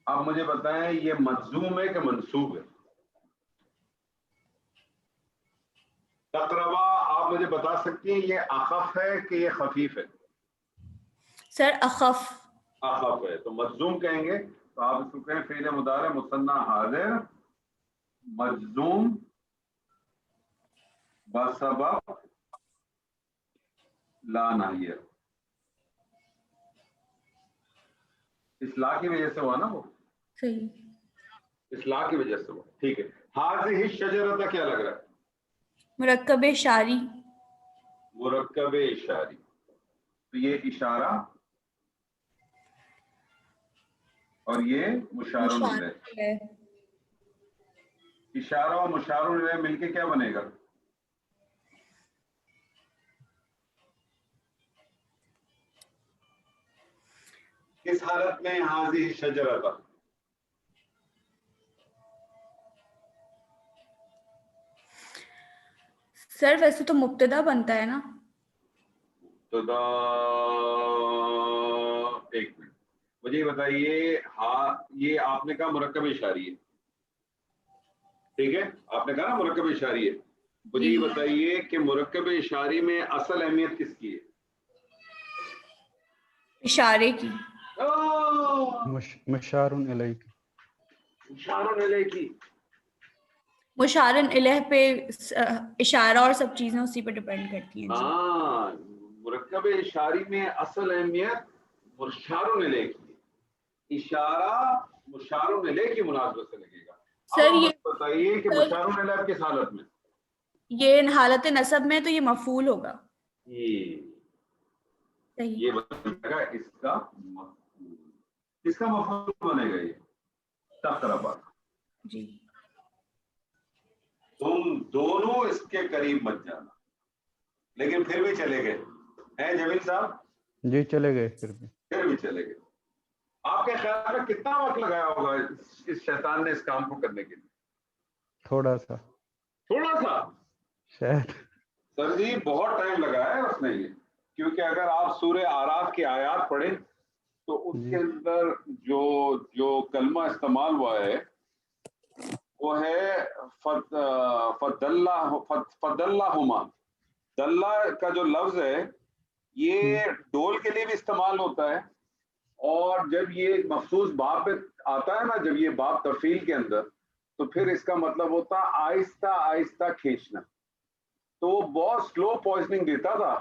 اب مجھے بتائیں یہ مجزوم ہے کہ منصوب ہے؟ تقربا آپ مجھے بتا سکتی ہیں یہ اخف ہے کہ یہ خفیف ہے؟ سر اخف. اخف ہے تو مجزوم کہیں گے. تو آپ اس کو کہیں فعل مضارع مثنیٰ حاضر مجزوم بسبب لا ناہیہ. اصلاح کی وجہ سے ہوا نا وہ, صحیح, اصلاح کی وجہ سے ہوا. ٹھیک ہے, هذه الشجرة کیا لگ رہا ہے؟ مرکب اشاری. مرکب اشاری. تو یہ اشارہ اور یہ مشار الیہ. اشارہ اور مشار الیہ مل کے کیا بنے گا؟ کس حالت میں هذه الشجرة؟ سر ویسے تو مبتدا بنتا ہے نا. مبتدا, ایک منٹ مجھے یہ بتائیے. ہاں یہ آپ نے کہا مرکب اشاری ہے, ٹھیک ہے, آپ نے کہا نا مرکب اشاری ہے. مجھے یہ بتائیے کہ مرکب اشاری میں اصل اہمیت کس کی ہے؟ اشارے کی. مشار الیہ کی. مشار الیہ کی. مشار الیہ پہ اشارہ اور سب چیزیں اسی پہ ڈیپینڈ کرتی ہیں. ہاں, مرکب اشاری میں اصل اہمیت مشار الیہ کی. اشارہ مشار الیہ کی مناسبت سے لگے گا. سر یہ بتائیے کہ مشار الیہ کس حالت میں؟ یہ حالت نصب میں تو یہ مفعول ہوگا. یہ بنے گا اس کا مفعول. کس کا مفعول بنے گا؟ یہ تقربا. جی. تم دونوں اس کے قریب مت جانا. لیکن پھر بھی چلے گئے ہیں جمیل صاحب؟ جی چلے گئے, پھر بھی چلے گئے. آپ کے خیال میں کتنا وقت لگایا ہوگا اس شیطان نے اس کام کو کرنے کے لیے؟ تھوڑا سا شاید. سر جی بہت ٹائم لگایا ہے اس نے یہ, کیونکہ اگر آپ سورہ اعراف کی آیات پڑھیں تو اس کے اندر جو کلمہ استعمال ہوا ہے وہ ہے فدلہما. دلہ کا جو لفظ ہے یہ ڈول کے لیے بھی استعمال ہوتا ہے, اور جب یہ مخصوص باب پہ آتا ہے نا, جب یہ باب تفعیل کے اندر, تو پھر اس کا مطلب ہوتا آہستہ آہستہ کھینچنا. تو وہ بہت سلو پوائزننگ دیتا تھا,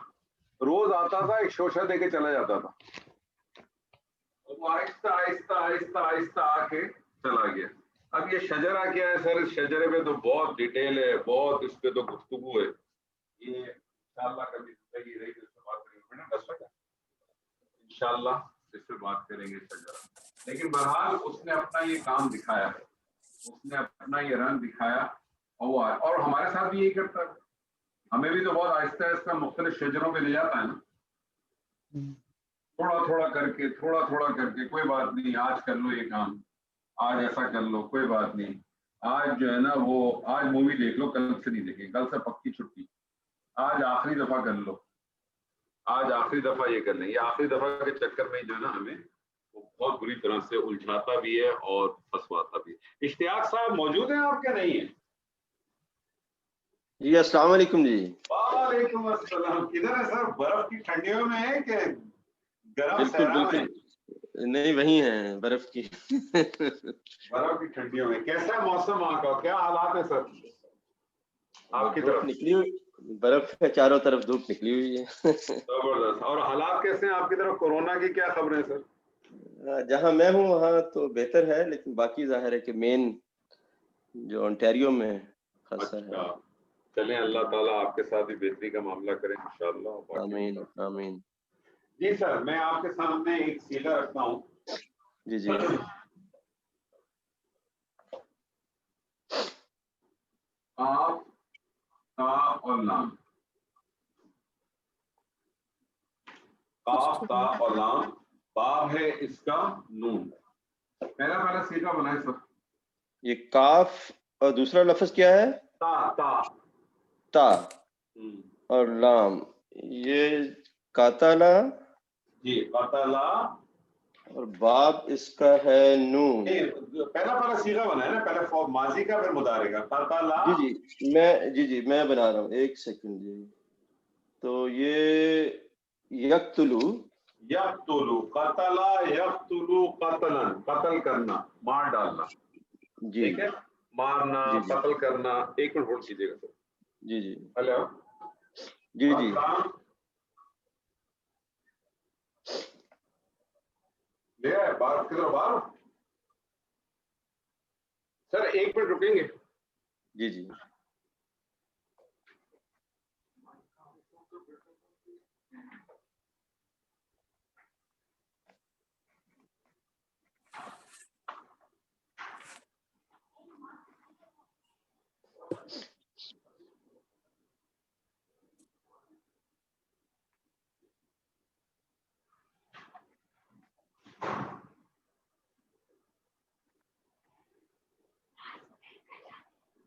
روز آتا تھا ایک شوشہ دے کے چلا جاتا تھا, وہ آہستہ آہستہ آہستہ آہستہ آ کے چلا گیا. اب یہ شجرہ کیا ہے سر؟ اس شجرے پہ تو بہت ڈیٹیل ہے, بہت اس پہ تو گفتگو ہے. یہ انشاءاللہ کبھی زندگی رہی تو اس پہ بات کریں گے, انشاءاللہ اس پہ بات کریں گے شجرہ. لیکن بہرحال اس نے اپنا یہ کام دکھایا ہے, اس نے اپنا یہ رنگ دکھایا, اور ہمارے ساتھ بھی یہی کرتا ہے. ہمیں بھی تو بہت آہستہ آہستہ مختلف شجروں پہ لے جاتا ہے نا, تھوڑا تھوڑا کر کے, تھوڑا تھوڑا کر کے. کوئی بات نہیں, آج کر لو یہ کام, آج ایسا کر لو, کوئی بات نہیں. آج جو ہے نا وہ آج مووی دیکھ لو, کل سے نہیں دیکھیں, کل سے پکی چھٹی. آج آخری دفعہ کر لو, آج آخری دفعہ یہ کر لیں. یہ آخری دفعہ کے چکر میں جو ہے نا ہمیں وہ بہت بری طرح سے الجھاتا بھی ہے اور پھنسواتا بھی ہے. اشتیاق صاحب موجود ہیں آپ کے؟ نہیں ہیں؟ جی السلام علیکم. جی وعلیکم السلام. کدھر ہے سر؟ برف کی ٹھنڈیوں میں ہے کہ گرم صحرا میں؟ نہیں وہی ہیں برف کی برف کی ٹھنڈیوں میں. کیسا ہے موسم وہاں کا؟ کیا حالات ہے سر آپ کی طرف؟ نکلی ہوئی برف ہے, چاروں طرف دھوپ نکلی ہوئی ہے. زبردست. اور حالات کیسے ہیں آپ کی طرف؟ کورونا کی کیا خبریں سر؟ جہاں میں ہوں وہاں تو بہتر ہے, لیکن باقی ظاہر ہے کہ مین جو انٹیریو میں خاصا ہے. چلیں اللہ تعالیٰ آپ کے ساتھ بھی بہتری کا معاملہ کریں انشاءاللہ. آمین آمین. جی سر, میں آپ کے سامنے ایک سیگا رکھتا ہوں. جی جی آپ تا اور لام, آپ تا اور لام. باب ہے اس کا نون. پہلا سیگا بنائے سر. یہ کاف اور دوسرا لفظ کیا ہے؟ تا. تا تا اور لام. یہ قاتلا. جی قاتلا. اور باب اس کا ہے نون. پہلا سیغہ بنا ہے نا, پہلے ماضی کا پھر مضارع کا. قاتلا. جی میں بنا رہا ہوں, ایک سیکنڈ. جی تو یہ یقتلو. یقتلو. قاتلا یقتلو قتلا, قتل کرنا, مار ڈالنا. جی ٹھیک ہے, مارنا, قتل کرنا. ایک منٹ ہولڈ کیجیے گا سر. جی جی ہلو. جی جی لے آئے باہر کدھر باہر سر, ایک منٹ رکیں گے. جی جی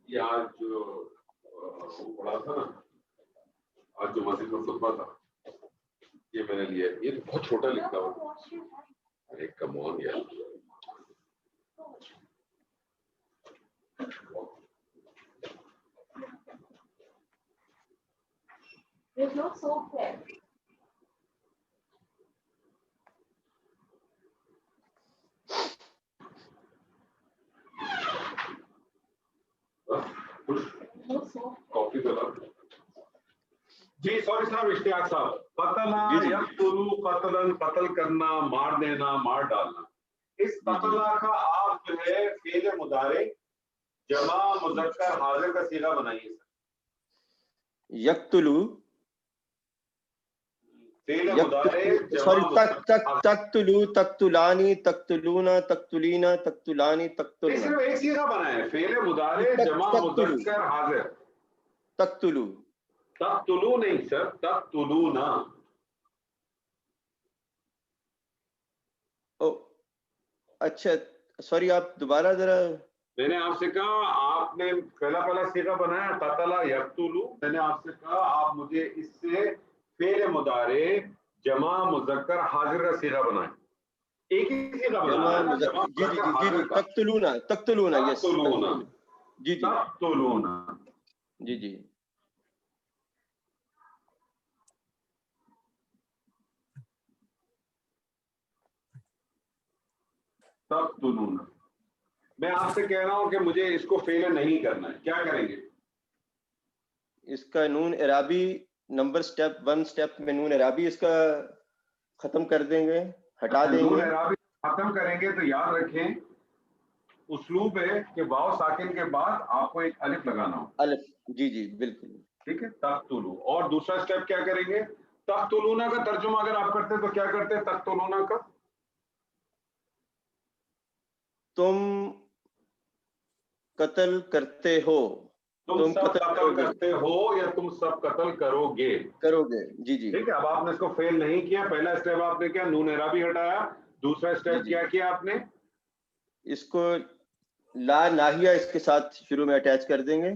یہ آج جو وہ پڑھا تھا نا, آج جو مسجد میں خطبہ تھا, یہ میں نے لیا. یہ تو بہت چھوٹا لکھا ہوا. ارے کم آن یار. There's no soap there. No soap. کافی تو جی سوری صاحب, اشتیاق صاحب. قتلا یقتلو قتلا, قتل کرنا, مار دینا, مار ڈالنا. اس قتلا کا آپ جو ہے فعل مضارع جمع مذکر حاضر کا صیغہ بنائیے سر. یقتلو. سوری تقتلو, تقتلانی, تقتلونا, تقتلینا, تقتلانی, تقتلنا. صرف ایک صیغہ بنائے, فعل مضارع جمع مذکر حاضر. تقتلو. تقتلو نہیں سر, تقتلونا. اچھا سوری, آپ دوبارہ ذرا. میں نے آپ سے کہا, آپ نے پہلا صیغہ بنایا قتلا یقتلو. میں نے آپ سے کہا آپ مجھے اس سے فعل مضارع جمع مذکر حاضر کا صیغہ بنائیں. ایک ہی صیغہ جمع بنانا ہے نا، مذکر جمع جی جی مذکر جی جی حاضر کا تقتلون یس تقتلون جی جی تقتلون جی جی تقتلون. میں آپ سے کہہ رہا ہوں کہ مجھے اس کو فعل نہیں کرنا ہے، کیا کریں گے؟ اس کا نون اعرابی نمبر سٹیپ 1 سٹیپ میں نون اعرابی اس کا ختم کر دیں گے، ہٹا دیں نون گے. اعرابی ختم کریں گے تو یاد رکھیں اسلوب ہے کہ واو ساکن کے بعد آپ کو ایک الف لگانا ہو. الف جی جی بالکل ٹھیک ہے، تقتلو. اور دوسرا اسٹیپ کیا کریں گے؟ تقتلونا کا ترجمہ اگر آپ کرتے تو کیا کرتے ہیں تقتلونا کا؟ تم قتل کرتے ہو، تم سب کرو قتل گے کرتے ہو یا تم سب قتل کرو گے. کرو گے جی جی ٹھیک ہے، اب آپ نے اس کو فیل نہیں کیا. پہلا اسٹیپ آپ نے کیا؟ نون اعرابی ہٹایا. دوسرا جی اسٹیپ جی کیا کیا آپ نے؟ اس کو لا ناہیہ اس کے ساتھ شروع میں اٹیچ کر دیں گے.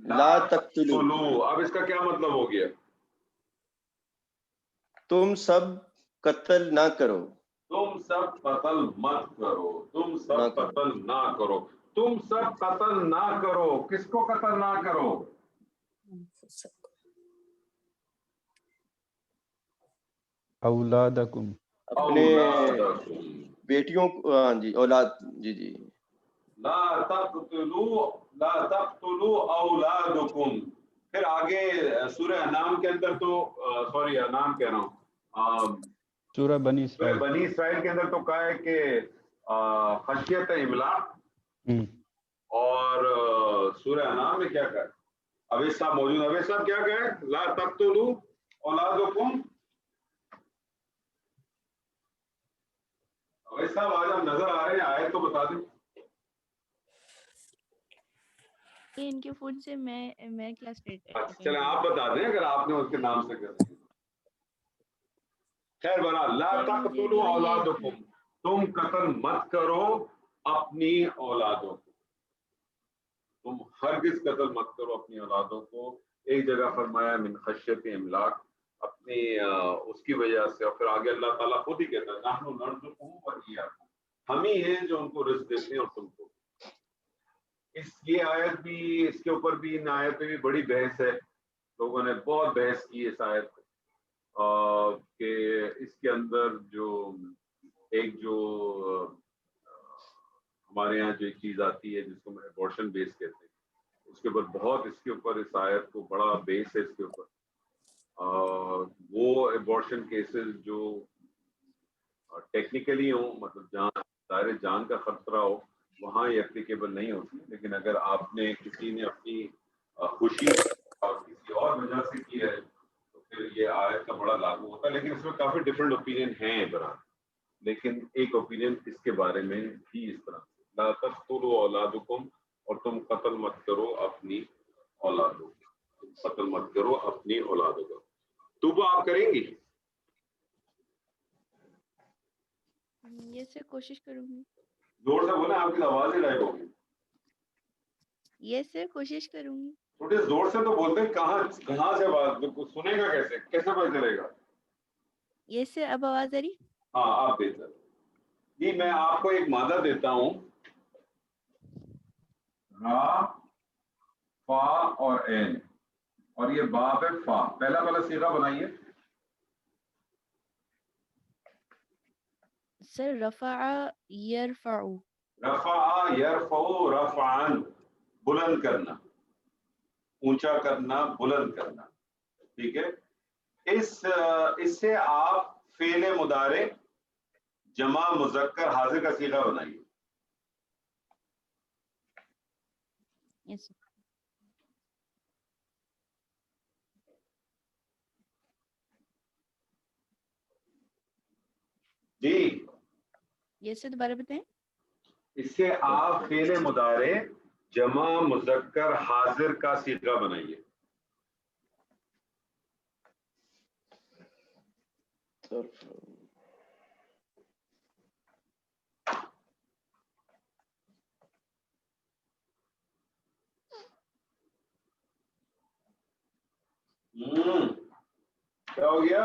لا تقتلو تقتلو. اب اس کا کیا مطلب ہو گیا؟ تم سب قتل نہ کرو. تم سب قتل مت کرو. تم نہ سب کرو قتل نہ کرو. تم سب قتل نہ کرو. کس کو قتل نہ کرو؟ اولادکم، اپنے اولادکم. بیٹیوں کو ہاں جی اولاد جی جی لا تقتلوا اولادکم. پھر آگے سورہ انعام کے اندر تو سوری انعام کہہ رہا ہوں، سورہ بنی اسرائیل. بنی اسرائیل کے اندر تو کہا ہے کہ خشیت املاق. اور سورہ انعام میں کیا کہا؟ اویس صاحب موجود ہیں، اویس صاحب کیا کہے؟ لا تقتلوا اولادکم. اویس صاحب آج ہم نظر آ رہے ہیں، آئے تو بتا دیں. ان کے فون سے میں کلاس اچھا چلیں آپ بتا دیں اگر آپ نے اس کے نام سے کر دیا. خیر بہرحال لا تقتلوا اولادکم، تم قتل مت کرو اپنی اولادوں کو. تم ہرگز قتل مت کرو اپنی اولادوں کو. ایک جگہ فرمایا من خشیت املاق، اپنی اس کی وجہ سے. اور پھر آگے اللہ تعالیٰ خود ہی کہتا ہے نحن نرزقهم وإياكم، ہم ہی ہیں جو ان کو رزق دیتے ہیں اور تم کو. یہ آیت بھی، اس کے اوپر بھی ان آیت پہ بھی بڑی بحث ہے. لوگوں نے بہت بحث کی اس آیت پہ کہ اس کے اندر جو ایک جو ہمارے یہاں جو ایک چیز آتی ہے جس کو میں ابورشن بیس کہتے ہیں، اس کے اوپر بہت اس کے اوپر اس آیت کو بڑا بیس ہے اس کے اوپر. وہ ابورشن کیسز جو ٹیکنیکلی ہوں، مطلب جہاں ظاہر جان کا خطرہ ہو، وہاں یہ اپلیکیبل نہیں ہوتی. لیکن اگر آپ نے کسی نے اپنی خوشی اور کسی اور وجہ سے کی ہے تو پھر یہ آیت کا بڑا لاگو ہوتا ہے. لیکن اس میں کافی ڈفرینٹ اوپینین ہیں برحال. لیکن ایک اوپینین اس کے بارے میں بھی اس طرح سے لا تقتلوا اولادکم، اور تم قتل مت کرو اپنی اولادوں کو. تم قتل مت کرو اپنی اولادوں کو. توبہ آپ کریں گی؟ یہ سے کوشش کروں گی. زور سے بولیں، آپ کی آواز ہی غائب ہوگی. یہ سے کوشش کروں گی. تھوڑے زور سے تو بولتے ہیں، کہاں سے آواز سنے گا؟ کیسے پتہ چلے گا؟ یہ سے اب آواز آ رہی؟ ہاں آپ بہتر. جی میں آپ کو ایک مادہ دیتا ہوں، را فا اور عین، اور یہ با پہ فا. پہلا صیغہ بنائیے. سر رفع یرفع. رفع یرفع رفعا، بلند کرنا، اونچا کرنا، بلند کرنا. ٹھیک ہے، اس سے آپ فعل مضارع جمع مذکر حاضر کا صیغہ بنائیے. یس. جی یہ سے دوبارہ بتائیں. اس سے آپ فعل مضارع جمع مذکر حاضر کا صیغہ بنائیے. کیا ہو گیا؟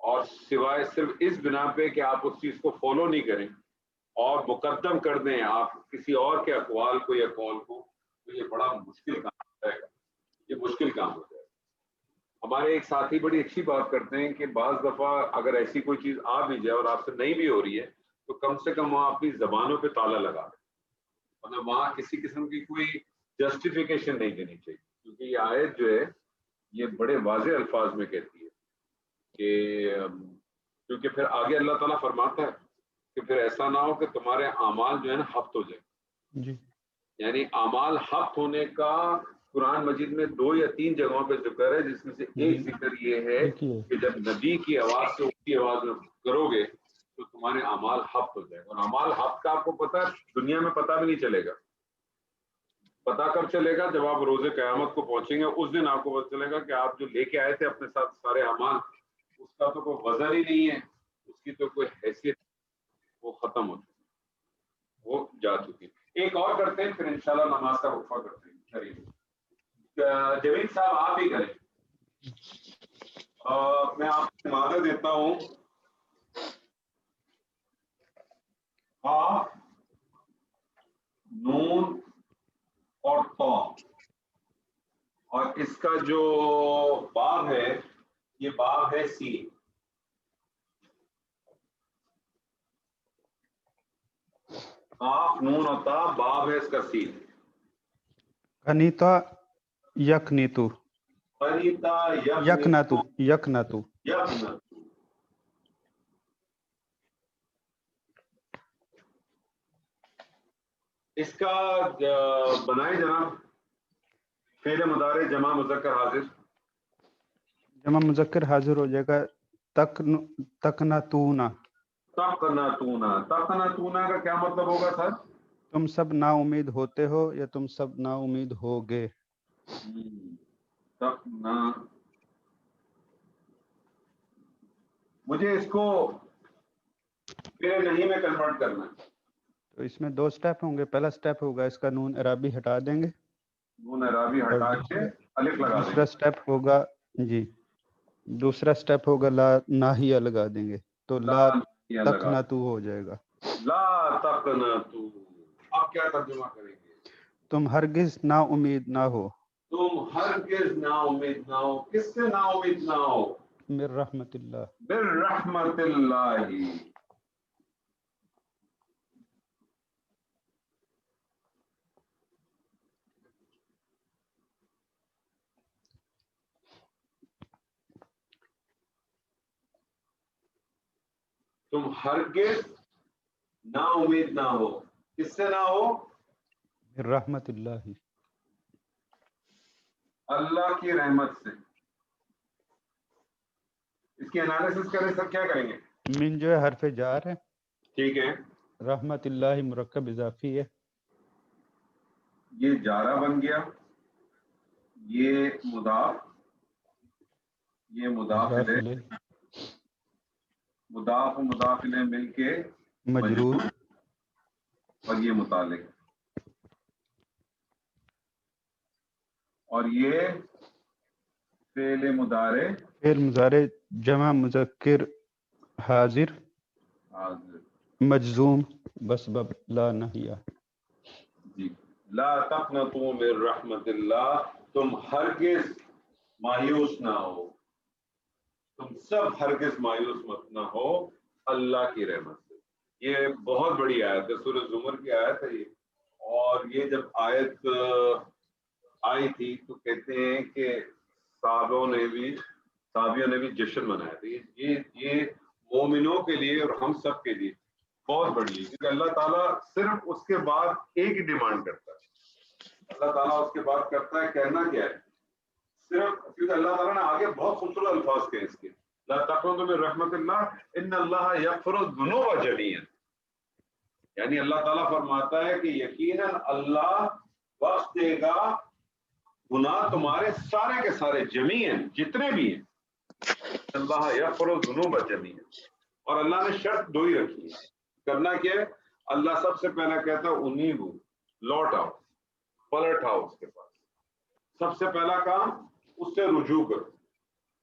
اور سوائے صرف اس بنا پہ کہ آپ اس چیز کو فالو نہیں کریں اور مقدم کر دیں آپ کسی اور کے اقوال کو یا قول کو، تو یہ بڑا مشکل کام ہو جائے گا، یہ مشکل کام ہو جائے گا۔ ہمارے ایک ساتھی بڑی اچھی بات کرتے ہیں کہ بعض دفعہ اگر ایسی کوئی چیز آ بھی جائے اور آپ سے نہیں بھی ہو رہی ہے تو کم سے کم وہاں اپنی زبانوں پہ تالا لگا دیں، مطلب وہاں کسی قسم کی کوئی جسٹیفیکیشن نہیں دینی چاہیے، کیونکہ یہ آیت جو ہے یہ بڑے واضح الفاظ میں کہتی ہے کہ کیونکہ پھر آگے اللہ تعالیٰ فرماتا ہے کہ پھر ایسا نہ ہو کہ تمہارے اعمال جو ہے نا ہفت ہو جائے، جی یعنی اعمال ہفت ہونے کا قرآن مجید میں 2 یا 3 جگہوں پہ ذکر ہے، جس میں سے ایک ذکر یہ ہے دیکھیے کہ جب نبی کی آواز سے اونچی آواز میں کرو گے تو تمہارے اعمال ہفت ہو جائے گا، اور اعمال ہفت کا آپ کو پتہ ہے دنیا میں پتہ بھی نہیں چلے گا، پتہ کب چلے گا جب آپ روز قیامت کو پہنچیں گے، اس دن آپ کو پتہ چلے گا کہ آپ جو لے کے آئے تھے اپنے ساتھ سارے اعمال، اس کا تو کوئی وزن ہی نہیں ہے، اس کی تو کوئی حیثیت، وہ ختم ہو چکی، وہ جا چکی۔ ایک اور کرتے ہیں پھر انشاءاللہ نماز کا وقفہ کرتے ہیں، قریب جمیل صاحب آپ ہی کریں، میں آپ کو مادہ دیتا ہوں، ہاں نون اور طا، اور اس کا جو باب ہے یہ باب ہے سی، قاف نون اور طا باب ہے اس کا سی، کنیتا یکنیتو قریتا یکنتو یکنتو یکنت، اس کا بنائے جناب فعل مضارع جمع مذکر حاضر، جمع مذکر حاضر ہو جائے گا تکنتونا، تقنتونا، تقنتونا کا کیا مطلب ہوگا سر؟ تم سب نا امید ہوتے ہو یا تم سب نا امید ہوگے۔ تقنا، مجھے اس کو میرے نہیں میں کنورٹ کرنا ہے، تو اس میں 2 سٹیپ ہوں گے، پہلا سٹیپ ہوگا اس کا نون عرابی ہٹا دیں گے، نون عرابی ہٹا کے الف لگا دیں دوسرا سٹیپ ہوگا جی دوسرا سٹیپ ہوگا لا ناہیہ لگا دیں گے تو لا یا لگا تکنتو ہو جائے گا۔ لا تقنتو، اب کیا ترجمہ کریں گے؟ تم ہرگز نا امید نہ ہو، تم ہرگز نا امید نہ ہو، کس سے نا امید نہ ہو؟ من رحمت اللہ، بالرحمت اللہ، تم ہرگز نا امید نہ ہو، کس سے نہ ہو؟ من رحمت اللہ، اللہ کی رحمت سے۔ اس کی انالیسس کریں سر، کیا کریں گے؟ من جو ہے حرف جار ہے، ٹھیک ہے، رحمت اللہ مرکب اضافی ہے، یہ جارہ بن گیا، یہ مضاف، یہ مضاف مضاف الیہ، الیہ، مضاف و مضاف الیہ مل کے مجرور، اور یہ متعلق، اور یہ فعل مضارع فعل مضارع جمع مذکر حاضر حاضر، مجزوم بسبب لا ناہیہ۔ جی، لا تقنطوا من رحمت اللہ، تم ہرگز مایوس نہ ہو، تم سب ہرگز مایوس مت نہ ہو اللہ کی رحمت سے۔ یہ بہت بڑی آیت ہے، سورہ زمر کی آیت ہے یہ، اور یہ جب آیت آئی تھی تو کہتے ہیں کہ صحابیوں نے بھی جشن منایا تھا، یہ مومنوں کے لیے اور ہم سب کے لیے بہت بڑی ہے، کیونکہ اللہ تعالیٰ صرف اس کے بعد ایک ہی ڈیمانڈ کرتا ہے، اللہ تعالیٰ اس کے بعد کرتا ہے، کہنا کیا ہے صرف، کیونکہ اللہ تعالیٰ نے آگے بہت خوبصورت الفاظ کہے اس کے، لا تقنطوا من رحمت اللہ ان اللہ یغفر الذنوب جميعا، یعنی اللہ تعالیٰ فرماتا ہے کہ یقیناً اللہ بخش دے گا گناہ تمہارے سارے کے سارے، جمیعاً جتنے بھی ہیں، اللہ یغفر الذنوب جميعا، اور اللہ نے شرط 2 ہی رکھی ہے، کرنا کیا ہے؟ اللہ سب سے پہلا کہتا ہے انیبو، لوٹ آؤ، پلٹ آؤ اس کے پاس، سب سے پہلا کام اس سے رجوع کرو،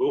2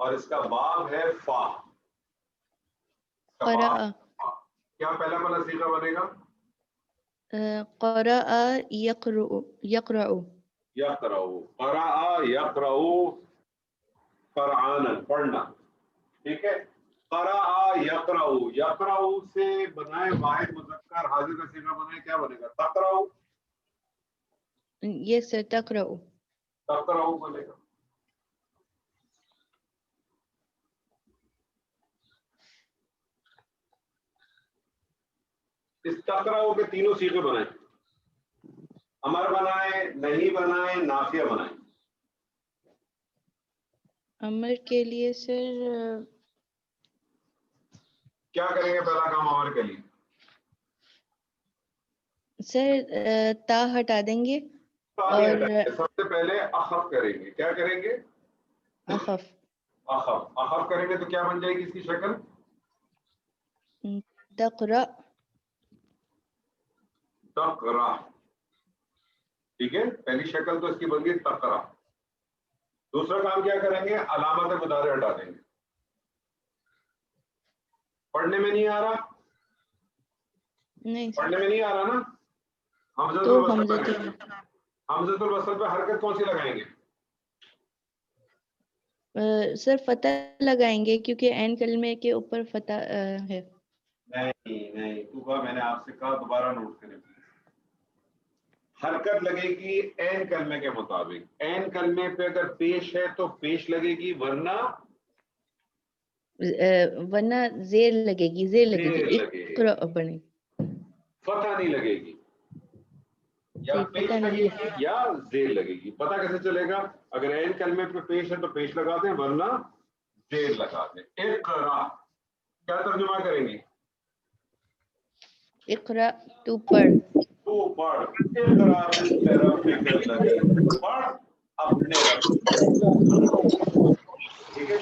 اور اس کا باب ہے فا. قرأ کیا پہلا والا صیغہ بنے گا؟ قرأ يقرأ یقرأ. قرأ یقرأ قرآنا پڑھنا. ٹھیک ہے. قرأ یقرأ. یقرأ سے بنائے واحد مذکر حاضر کا صیغہ بنائے کیا بنے گا؟ تقرأ. yes sir تقرأ تقرأ بنے گا. اس تقرأ کے تینوں صیغے بنائیں. امر بنائے، نہیں بنائے، نافیہ بنائے. امر کے لیے سر کیا کریں گے پہلا کام امر کے لیے؟ سر تا ہٹا دیں گے اور سب سے پہلے اخف کریں گے. کیا کریں گے؟ اخف اخف. اخف کریں گے تو کیا بن جائے گی اس کی شکل؟ تقرأ تقرا. ٹھیک ہے. پہلی شکل تو اس کی بن گئی تقرا. دوسرا کام کیا کریں گے؟ علامت مضارع ہٹا دیں گے. پڑھنے میں نہیں آ رہا؟ نہیں پڑھنے میں نہیں آ رہا نا؟ حمزۃ تو الوصل حمزۃ پہ حمزۃ الوصل پہ حرکت کون سی لگائیں گے؟ سر فتح لگائیں گے کیونکہ عین کلمے کے اوپر فتح ہے. نہیں تو میں نے آپ سے کہا دوبارہ نوٹ کریں. حرکت لگے گی عین کلمے کے مطابق. عین کلمے پہ اگر پیش ہے تو پیش لگے گی، ورنہ ورنہ زیر لگے گی. زیر لگے گی. زیر لگے گی. اقرأ بنے فتح نہیں لگے گی. یا جی پیش فتح لگے نہیں گی یا زیر لگے گی. پتہ کیسے چلے گا؟ اگر عین کلمے پہ پیش ہے تو پیش لگا دیں، ورنہ زیر لگا دیں. اقرا کیا ترجمہ کریں گے؟ اقرأ تو پڑھ. تو پڑھ. اقرا بسم ربک الذی. پڑھ اپنے رب. ٹھیک ہے.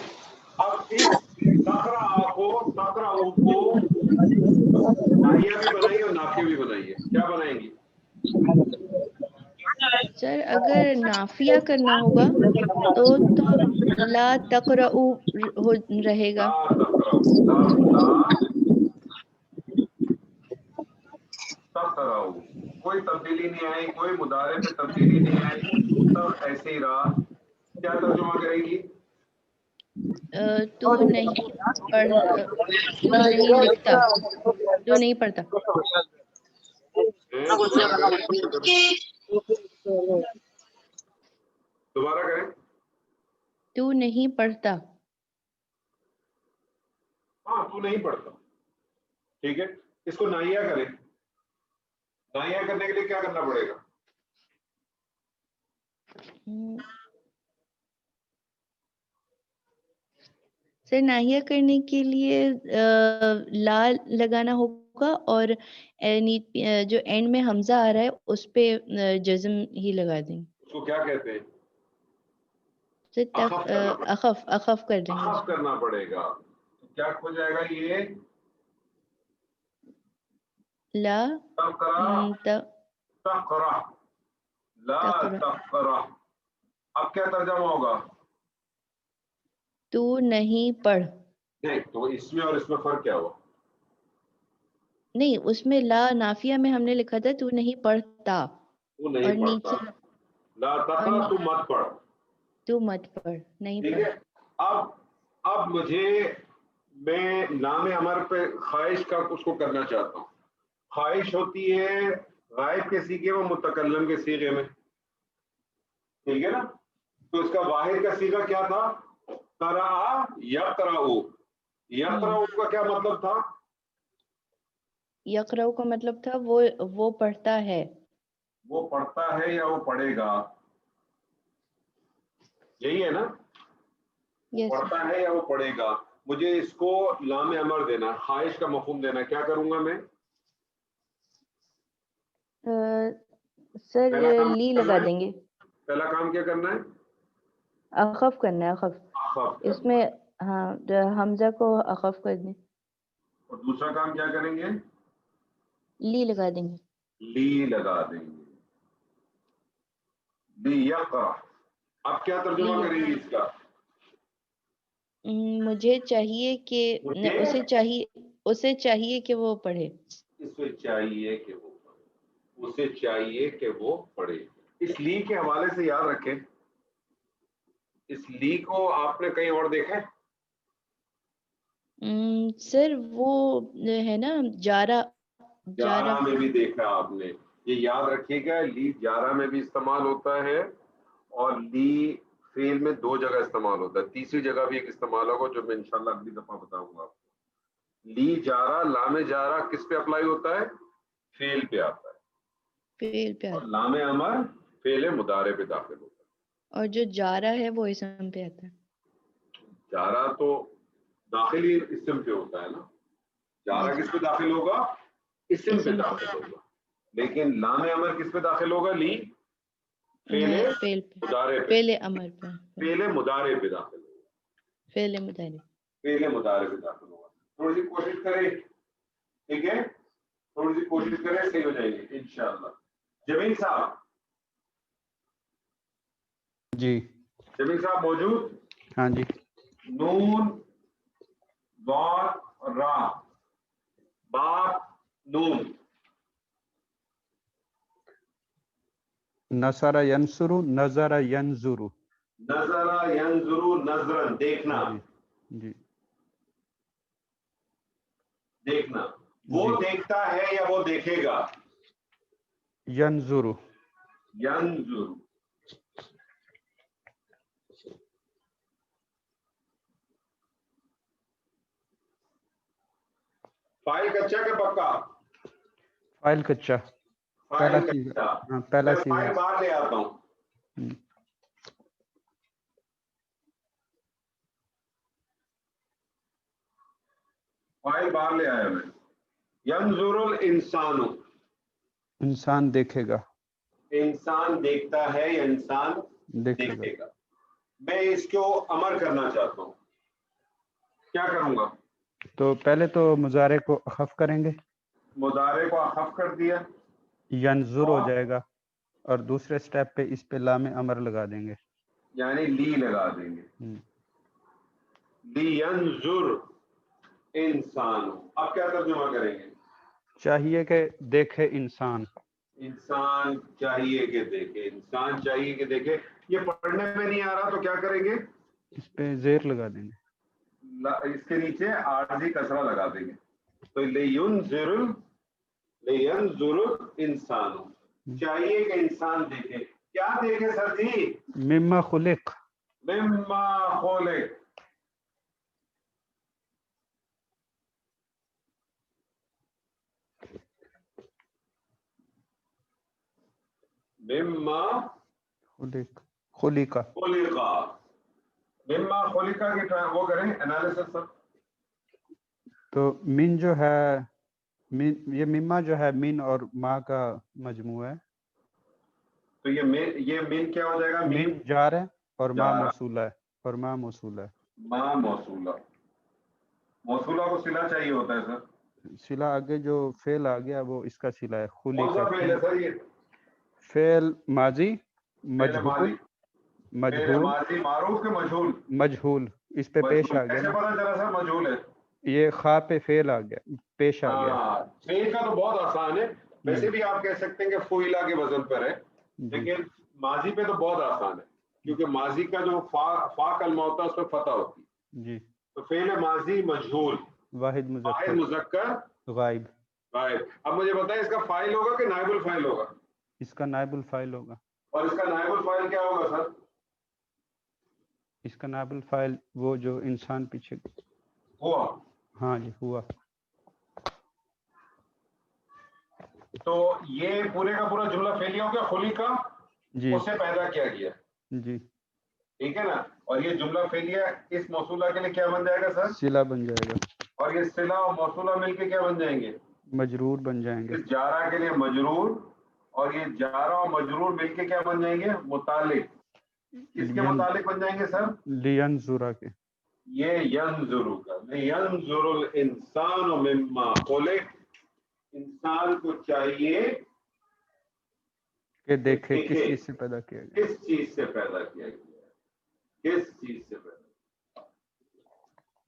اب اس تقرا کو ناہیہ بھی بنائیے اور نافیہ بھی بنائیے. کیا بنائیں گی؟ سر اگر نافیہ کرنا ہوگا تو لا تقرأ رہے گا. لا تقرأ. تقرأ. کوئی تبدیلی نہیں آئی، کوئی مضارع پہ تبدیلی نہیں آئی، سب ایسے ہی رہا. کیا ترجمہ کرے گی؟ تو نہیں پڑھ تو نہیں لکھتا تو نہیں پڑھتا. دوبارہ کریں. تو نہیں پڑھتا. ہاں تو نہیں پڑھتا. ٹھیک ہے. اس کو ناہیہ کریں. ناہیہ کرنے کے لیے کیا کرنا پڑے گا؟ سر ناہیہ کرنے کے لیے لا لگانا ہوگا اور جو اینڈ میں حمزہ آ رہا ہے اس پہ جزم ہی لگا دیں گے. اس کو کیا کہتے ہیں؟ اخف کر دیں گے. اخف کرنا پڑے گا. تو کیا ہو جائے گا یہ؟ لا تقرأ. لا تقرأ. اب کیا ترجمہ ہوگا؟ تو نہیں پڑھ. نہیں تو اس میں اور اس میں فرق کیا ہوا؟ نہیں اس میں لا نافیہ میں ہم نے لکھا تھا تو نہیں پڑھتا. تو نہیں اور پڑھتا. نیچے لا تقرأ تو مت پڑھ. تو مت پڑھ. نہیں ٹھیک پڑھ. ہے. اب میں نام امر پہ خواہش کا اس کو کرنا چاہتا ہوں. خواہش ہوتی ہے غائب کے سیغے میں، متکلم کے سیغے میں. ٹھیک ہے نا. تو اس کا واحد کا سیغہ کیا تھا؟ قرأ یقرأ. یقرأ کا کیا مطلب تھا؟ یقرأ کا مطلب تھا وہ پڑھتا ہے. وہ پڑھتا ہے یا وہ پڑھے گا؟ یہی ہے نا. Yes. پڑھتا ہے یا وہ پڑھے گا. مجھے اس کو لام امر دینا، خواہش کا مفہوم دینا. کیا کروں گا میں؟ سر لی لگا دیں گے. پہلا کام کیا کرنا ہے؟ اخف کرنا ہے. اخف اس میں ہاں حمزہ کو اخف کر دیں. اور دوسرا کام کیا کریں گے؟ لی لگا دیں گے. لی لگا دیں گے. لی یقرأ. اب کیا ترجمہ کریں گے اس کا؟ مجھے چاہیے کہ اسے چاہیے کہ وہ پڑھے. اسے چاہیے کہ وہ پڑھے. اسے چاہیے کہ وہ پڑھے. اس لی کے حوالے سے یاد رکھیں, اس لی کو آپ نے کہیں اور دیکھا ہے؟ سر وہ ہے نا جارہ میں بھی دیکھا آپ نے. یہ یاد رکھیے گا, لی جارہ میں بھی استعمال ہوتا ہے اور لی فعل میں 2 جگہ استعمال ہوتا ہے. تیسری جگہ بھی ایک استعمال ہوگا جو میں انشاءاللہ اگلی دفعہ بتاؤں گا آپ کو. لی جارہ, لام جارہ کس پہ اپلائی ہوتا ہے؟ فعل پہ آتا ہے. اور لام امر فعل مضارع پہ داخل ہوتا ہے. اور جو جارہ ہے وہ اسم پہ آتا ہے. جارہ تو داخلی اسم پہ ہوتا ہے نا. جارہ کس پہ داخل ہوگا؟ اسم پہ داخل ہوگا. لیکن لام امر کس پہ داخل ہوگا؟ لی فعل مضارع پہ. فعل امر پہ. فعل مضارع پہ داخل ہوگا. فعل مضارع پہ داخل ہوگا. تھوڑی سی کوشش کریں, ٹھیک ہے, تھوڑی سی کوشش کریں, صحیح ہو جائے گی انشاءاللہ. جمیل صاحب, جی جمیل صاحب موجود؟ ہاں جی. نون ضاد را با نون. نصر ینصر نظر ینظر. نظر ینظر نظرا دیکھنا. جی دیکھنا. وہ دیکھتا ہے یا وہ دیکھے گا؟ ینظر. ینظر. فائل کچا کہ پکا؟ فائل کچا. پہلا سیغہ. ہاں پہلا میں فائل سیغہ. باہر لے آتا ہوں. فائل باہر لے آیا میں. ینظر الانسان, انسان دیکھے گا. انسان دیکھتا ہے یا انسان دیکھے گا. میں اس کو امر کرنا چاہتا ہوں, کیا کروں گا؟ تو پہلے تو مضارع کو اخف کریں گے. مضارع کو اخف کر دیا, ینظر ہو جائے گا, اور دوسرے سٹیپ پہ اس پہ لام امر لگا دیں گے, یعنی لی لگا دیں گے. لی ینظر انسان. اب کیا ترجمہ کریں گے؟ چاہیے کہ دیکھے انسان. انسان چاہیے کہ دیکھے. انسان چاہیے کہ دیکھے. یہ پڑھنے میں نہیں آ رہا تو کیا کریں گے؟ اس پہ زیر لگا دیں گے, اس کے نیچے عارضی کسرہ لگا دیں گے. تو لینظر انسان, چاہیے کہ انسان دیکھے. کیا دیکھے سر جی؟ مما خلق. مما خلق. مما خلق. خلیقہ. خلقا. مما خلقا کی وہ کریں انالیسس سر. تو من جو ہے, یہ مما جو ہے من اور ما کا مجموعہ ہے. تو یہ من کیا ہو جائے گا؟ من جار ہے اور ما موصولہ ہے, اور ما موصولہ ہے. ما موصولہ. موصولہ کو صلہ چاہیے ہوتا ہے سر. صلہ آگے جو فعل آ گیا وہ اس کا صلہ ہے. کون سا فعل ہے سر یہ؟ فعل ماضی مجہول مجہول ماضی معروف کے مجہول؟ مجہول. اس پہ پیش آ گیا. کیسے پتا چلا سر مجہول ہے؟ یہ خواہ پہ فعل آ گیا, پیش آ گیا. فعل کا تو بہت آسان ہے. ویسے بھی آپ کہہ سکتے ہیں کہ فعلا کے وزن پر ہے, لیکن ماضی پہ تو بہت آسان ہے, کیونکہ ماضی کا جو فا کلمہ ہوتا ہے اس پہ فتح ہوتی ہے. جی. تو فعل ماضی مجہول, واحد مذکر غائب. غائب. اب مجھے بتائیں اس کا فاعل ہوگا کہ نائب الفاعل ہوگا؟ اس کا نائب الفاعل ہوگا. اور اس کا نائب الفاعل کیا ہوگا سر؟ اس کا نائب الفاعل وہ جو انسان پیچھے ہوا. ہاں جی ہوا. تو یہ پورے کا پورا جملہ فعلیہ ہو گیا. خلیقہ جی اسے پیدا کیا گیا. جی ٹھیک ہے نا. اور یہ جملہ فعلیہ اس موصولہ کے لیے کیا بن جائے گا سر؟ صلہ بن جائے گا. اور یہ صلہ اور موصولہ مل کے کیا بن جائیں گے؟ مجرور بن جائیں گے. اس جارہ کے لیے مجرور, اور یہ جارہ اور مجرور مل کے کیا بن جائیں گے؟ متعلق. کس کے متعلق بن جائیں گے سر؟ لینظر کے. یہ ینظر کا. ینظر الانسان مما خلق. انسان کو چاہیے کہ دیکھے کس چیز سے پیدا کیا گیا. کس چیز سے پیدا کیا گیا, کس چیز سے پیدا.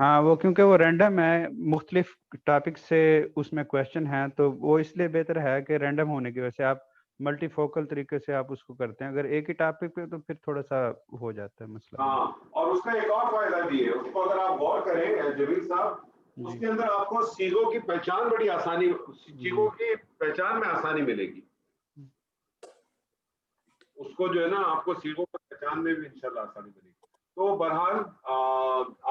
ہاں وہ کیونکہ وہ رینڈم ہے، مختلف ٹاپک سے اس میں کویشچن ہیں، تو وہ اس لیے بہتر ہے کہ رینڈم ہونے کی وجہ سے آپ ملٹی فوکل طریقے سے آپ اس کو کرتے ہیں. اگر ایک ہی ٹاپک پہ تو پھر تھوڑا سا ہو جاتا ہے مسئلہ. ہاں، اور اس کا ایک اور فائدہ بھی ہے، اس کو اگر آپ غور کریں جمیل صاحب، اس کے اندر آپ کو سیغوں کی پہچان بڑی آسانی، سیغوں کی پہچان میں آسانی ملے گی. اس کو جو ہے نا آپ کو سیغوں کو پہچان میں بھی انشاءاللہ آسانی ملے گی. تو بہرحال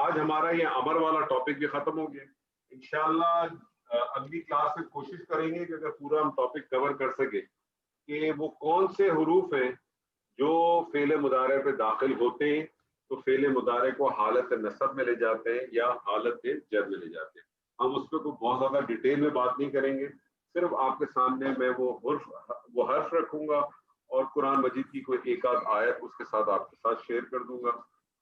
آج ہمارا یہ امر والا ٹاپک بھی ختم ہو گیا. انشاءاللہ اگلی کلاس میں کوشش کریں گے کہ اگر پورا ہم ٹاپک کور کر سکے کہ وہ کون سے حروف ہیں جو فعل مضارع پہ داخل ہوتے ہیں تو فعل مضارع کو حالت نصب میں لے جاتے ہیں یا حالت جر میں لے جاتے ہیں. ہم اس پہ کوئی بہت زیادہ ڈیٹیل میں بات نہیں کریں گے، صرف آپ کے سامنے میں وہ حرف رکھوں گا اور قرآن مجید کی کوئی ایک آدھ آیت اس کے ساتھ آپ کے ساتھ شیئر کر دوں گا.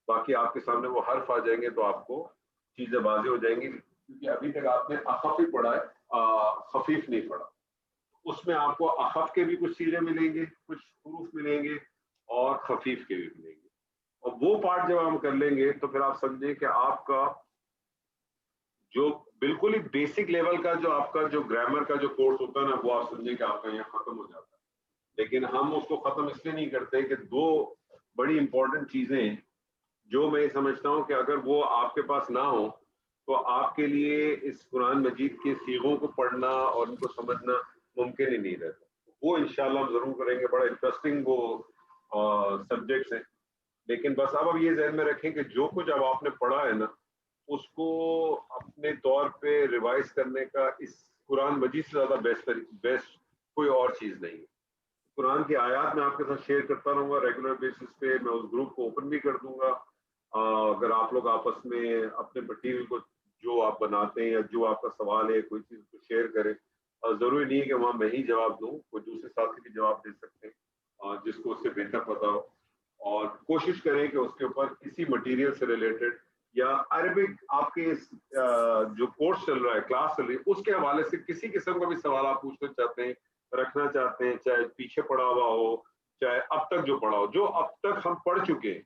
باقی آپ کے سامنے وہ حرف آ جائیں گے تو آپ کو چیزیں واضح ہو جائیں گی، کیونکہ ابھی تک آپ نے اخف ہی پڑھا ہے، خفیف نہیں پڑھا. اس میں آپ کو اخف کے بھی کچھ سیغے ملیں گے، کچھ حروف ملیں گے اور خفیف کے بھی ملیں گے. اور وہ پارٹ جب ہم کر لیں گے تو پھر آپ سمجھیں کہ آپ کا جو بالکل ہی بیسک لیول کا جو آپ کا جو گرامر کا جو کورس ہوتا ہے نا، وہ آپ سمجھیں کہ آپ کا یہاں ختم ہو جاتا ہے. لیکن ہم اس کو ختم اس لیے نہیں کرتے کہ دو بڑی امپورٹنٹ چیزیں جو میں سمجھتا ہوں کہ اگر وہ آپ کے پاس نہ ہو تو آپ کے لیے اس قرآن مجید کے سیغوں کو پڑھنا اور ان کو سمجھنا ممکن ہی نہیں رہتا. وہ انشاءاللہ ہم ضرور کریں گے، بڑا انٹرسٹنگ وہ سبجیکٹس ہیں. لیکن بس اب یہ ذہن میں رکھیں کہ جو کچھ اب آپ نے پڑھا ہے نا، اس کو اپنے طور پہ ریوائز کرنے کا اس قرآن مجید سے زیادہ بیسٹ کوئی اور چیز نہیں ہے. قرآن کی آیات میں آپ کے ساتھ شیئر کرتا رہوں گا ریگولر بیسس پہ. میں اس گروپ کو اوپن بھی کر دوں گا. اگر آپ لوگ آپس میں اپنے مٹیریل کو جو آپ بناتے ہیں یا جو آپ کا سوال ہے کوئی چیز کو شیئر کریں، ضروری نہیں ہے کہ وہاں میں ہی جواب دوں، کوئی دوسرے ساتھی بھی جواب دے سکتے ہیں جس کو اس سے بہتر پتا ہو. اور کوشش کریں کہ اس کے اوپر کسی مٹیریل سے ریلیٹڈ یا عربک آپ کے جو کورس چل رہا ہے، کلاس چل رہی ہے، اس کے حوالے سے کسی قسم کا بھی سوال آپ پوچھنا چاہتے ہیں، رکھنا چاہتے ہیں، چاہے پیچھے پڑا ہوا ہو چاہے اب تک جو پڑھا ہو، جو اب تک ہم پڑھ چکے ہیں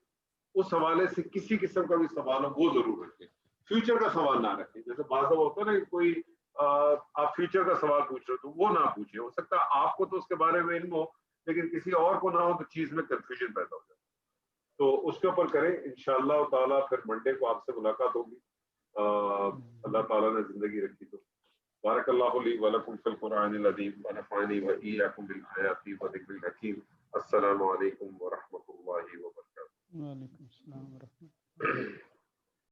اس حوالے سے کسی قسم کا بھی سوال ہو وہ ضرور رکھیں. فیوچر کا سوال نہ رکھیں. جیسے بعض دفعہ ہوتا ہے نا کہ کوئی آپ فیوچر کا سوال پوچھ رہے ہو تو وہ نہ پوچھیں. ہو سکتا ہے آپ کو تو اس کے بارے میں علم ہو لیکن کسی اور کو نہ ہو تو چیز میں کنفیوژن پیدا ہو جائے. تو اس کے اوپر کریں انشاءاللہ تعالیٰ. پھر منڈے کو آپ سے ملاقات ہوگی، اللہ تعالیٰ نے زندگی رکھی تو. بارک اللہ لی ولکم فی القرآن العظیم ونفعنی وإیاکم بالآیات وذکر الحکیم. السلام علیکم ورحمۃ اللہ وبرکاتہ. وعلیکم السلام ورحمۃ اللہ.